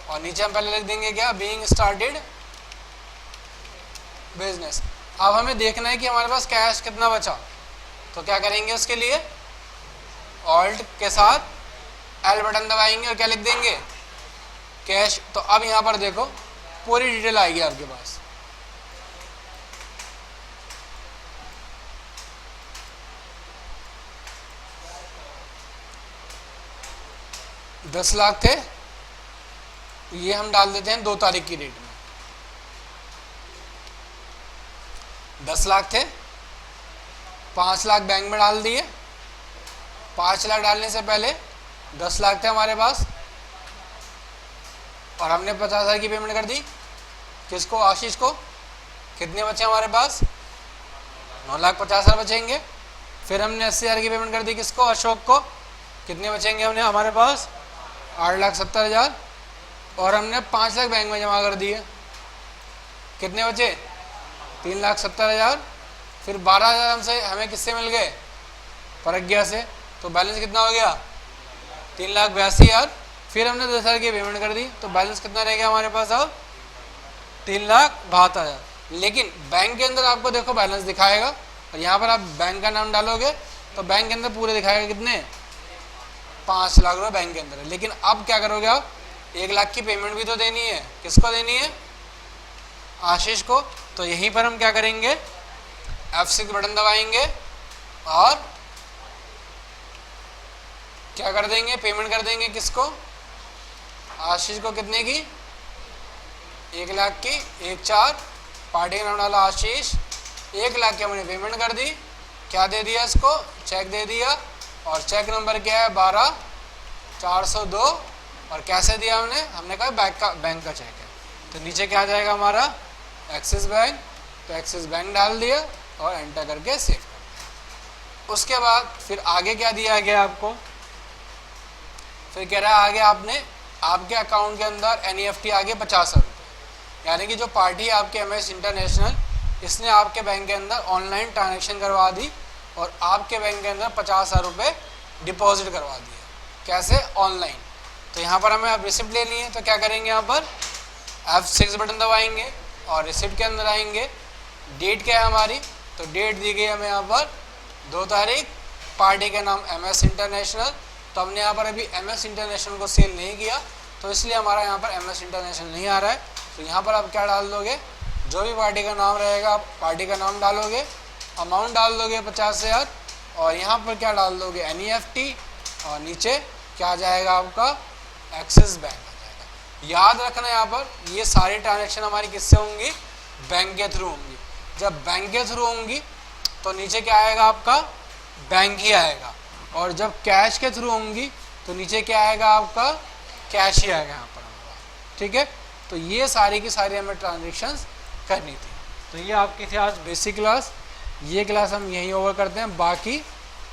और नीचे हम पहले लिख देंगे क्या? Being started business. अब हमें देखना है कि हमारे पास कैश कितना बचा। तो क्या करेंगे उसके लिए? ऑल्ट के साथ एल बटन दबाएंगे और क्या लिख देंगे? कैश। तो अब यहाँ पर देखो पूरी डिटेल आएगी आपके पास। दस लाख थे, ये हम डाल देते हैं 2 तारीख की डेट में। 10 लाख थे, 5 लाख बैंक में डाल दिए। 5 लाख डालने से पहले 10 लाख थे हमारे पास, और हमने 50,000 की पेमेंट कर दी। किसको? आशीष को। कितने बचे हमारे पास? 9,50,000 बचेंगे। फिर हमने 80,000 की पेमेंट कर दी। किसको? अशोक को। कितने बचेंगे हमने हमारे पास? 8,70,000। और हमने 5 लाख बैंक में जमा कर दिए। कितने बचे? 3,70,000। फिर 12,000 हमसे हमें किससे मिल गए? प्रज्ञा से। तो बैलेंस कितना हो गया? 3,82,000। फिर हमने 10,000 की पेमेंट कर दी। तो बैलेंस कितना रह गया हमारे पास अब? 3,72,000। लेकिन बैंक के अंदर आपको देखो बैलेंस दिखाएगा, और यहाँ पर आप बैंक का नाम डालोगे तो बैंक के अंदर पूरे दिखाएगा कितने? 5 लाख रुपए बैंक के अंदर है। लेकिन अब क्या करोगे आप? 1 लाख की पेमेंट भी तो देनी है। किसको देनी है? आशीष को। तो यहीं पर हम क्या करेंगे? F6 बटन दबाएंगे और क्या कर देंगे? पेमेंट कर देंगे। किसको? आशीष को। कितने की? 1 लाख की। 1,4 पार्टी का नाम डाला आशीष। 1 लाख की हमने पेमेंट कर दी। क्या दे दिया इसको? चेक दे दिया। और चेक नंबर क्या है? 12,402। और कैसे दिया हमने? हमने कहा बैंक का चेक है। तो नीचे क्या आ जाएगा हमारा? Axis bank. तो एक्सिस बैंक डाल दिया और एंटर करके सेव कर दिया। उसके बाद फिर आगे क्या दिया गया आपको? फिर कह रहा है आगे आपने आपके अकाउंट के अंदर NEFT आ गए 50,000 रुपये। यानी कि जो पार्टी आपके MS इंटरनेशनल, इसने आपके बैंक के अंदर ऑनलाइन ट्रांजेक्शन करवा दी और आपके बैंक के अंदर 50,000 रुपये डिपॉजिट करवा दिया। कैसे? ऑनलाइन। तो यहाँ पर हमें अब रिसिप्ट लेनी है। तो क्या करेंगे? यहाँ पर F6 बटन दबाएंगे और रिसिप्ट के अंदर आएंगे। डेट क्या है हमारी? तो डेट दी गई हमें यहाँ पर 2 तारीख। पार्टी का नाम MS इंटरनेशनल। तो हमने यहाँ पर अभी MS इंटरनेशनल को सेल नहीं किया, तो इसलिए हमारा यहाँ पर MS इंटरनेशनल नहीं आ रहा है। तो यहाँ पर आप क्या डाल दोगे? जो भी पार्टी का नाम रहेगा आप पार्टी का नाम डालोगे, अमाउंट डाल दोगे 50,000, और यहाँ पर क्या डाल दोगे? NEFT। और नीचे क्या आ जाएगा आपका? एक्सिस बैंक आ जाएगा। याद रखना यहाँ पर ये सारी ट्रांजेक्शन हमारी किससे होंगी? बैंक के थ्रू होंगी। जब बैंक के थ्रू होंगी तो नीचे क्या आएगा आपका? बैंक ही आएगा। और जब कैश के थ्रू होंगी तो नीचे क्या आएगा आपका? कैश ही आएगा यहाँ पर हमारा। ठीक है। तो ये सारी की सारी हमें ट्रांजेक्शन्स करनी थी। तो ये आपकी थी आज बेसिक क्लास। ये क्लास हम यहीं ओवर करते हैं, बाकी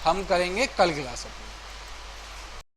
हम करेंगे कल क्लास।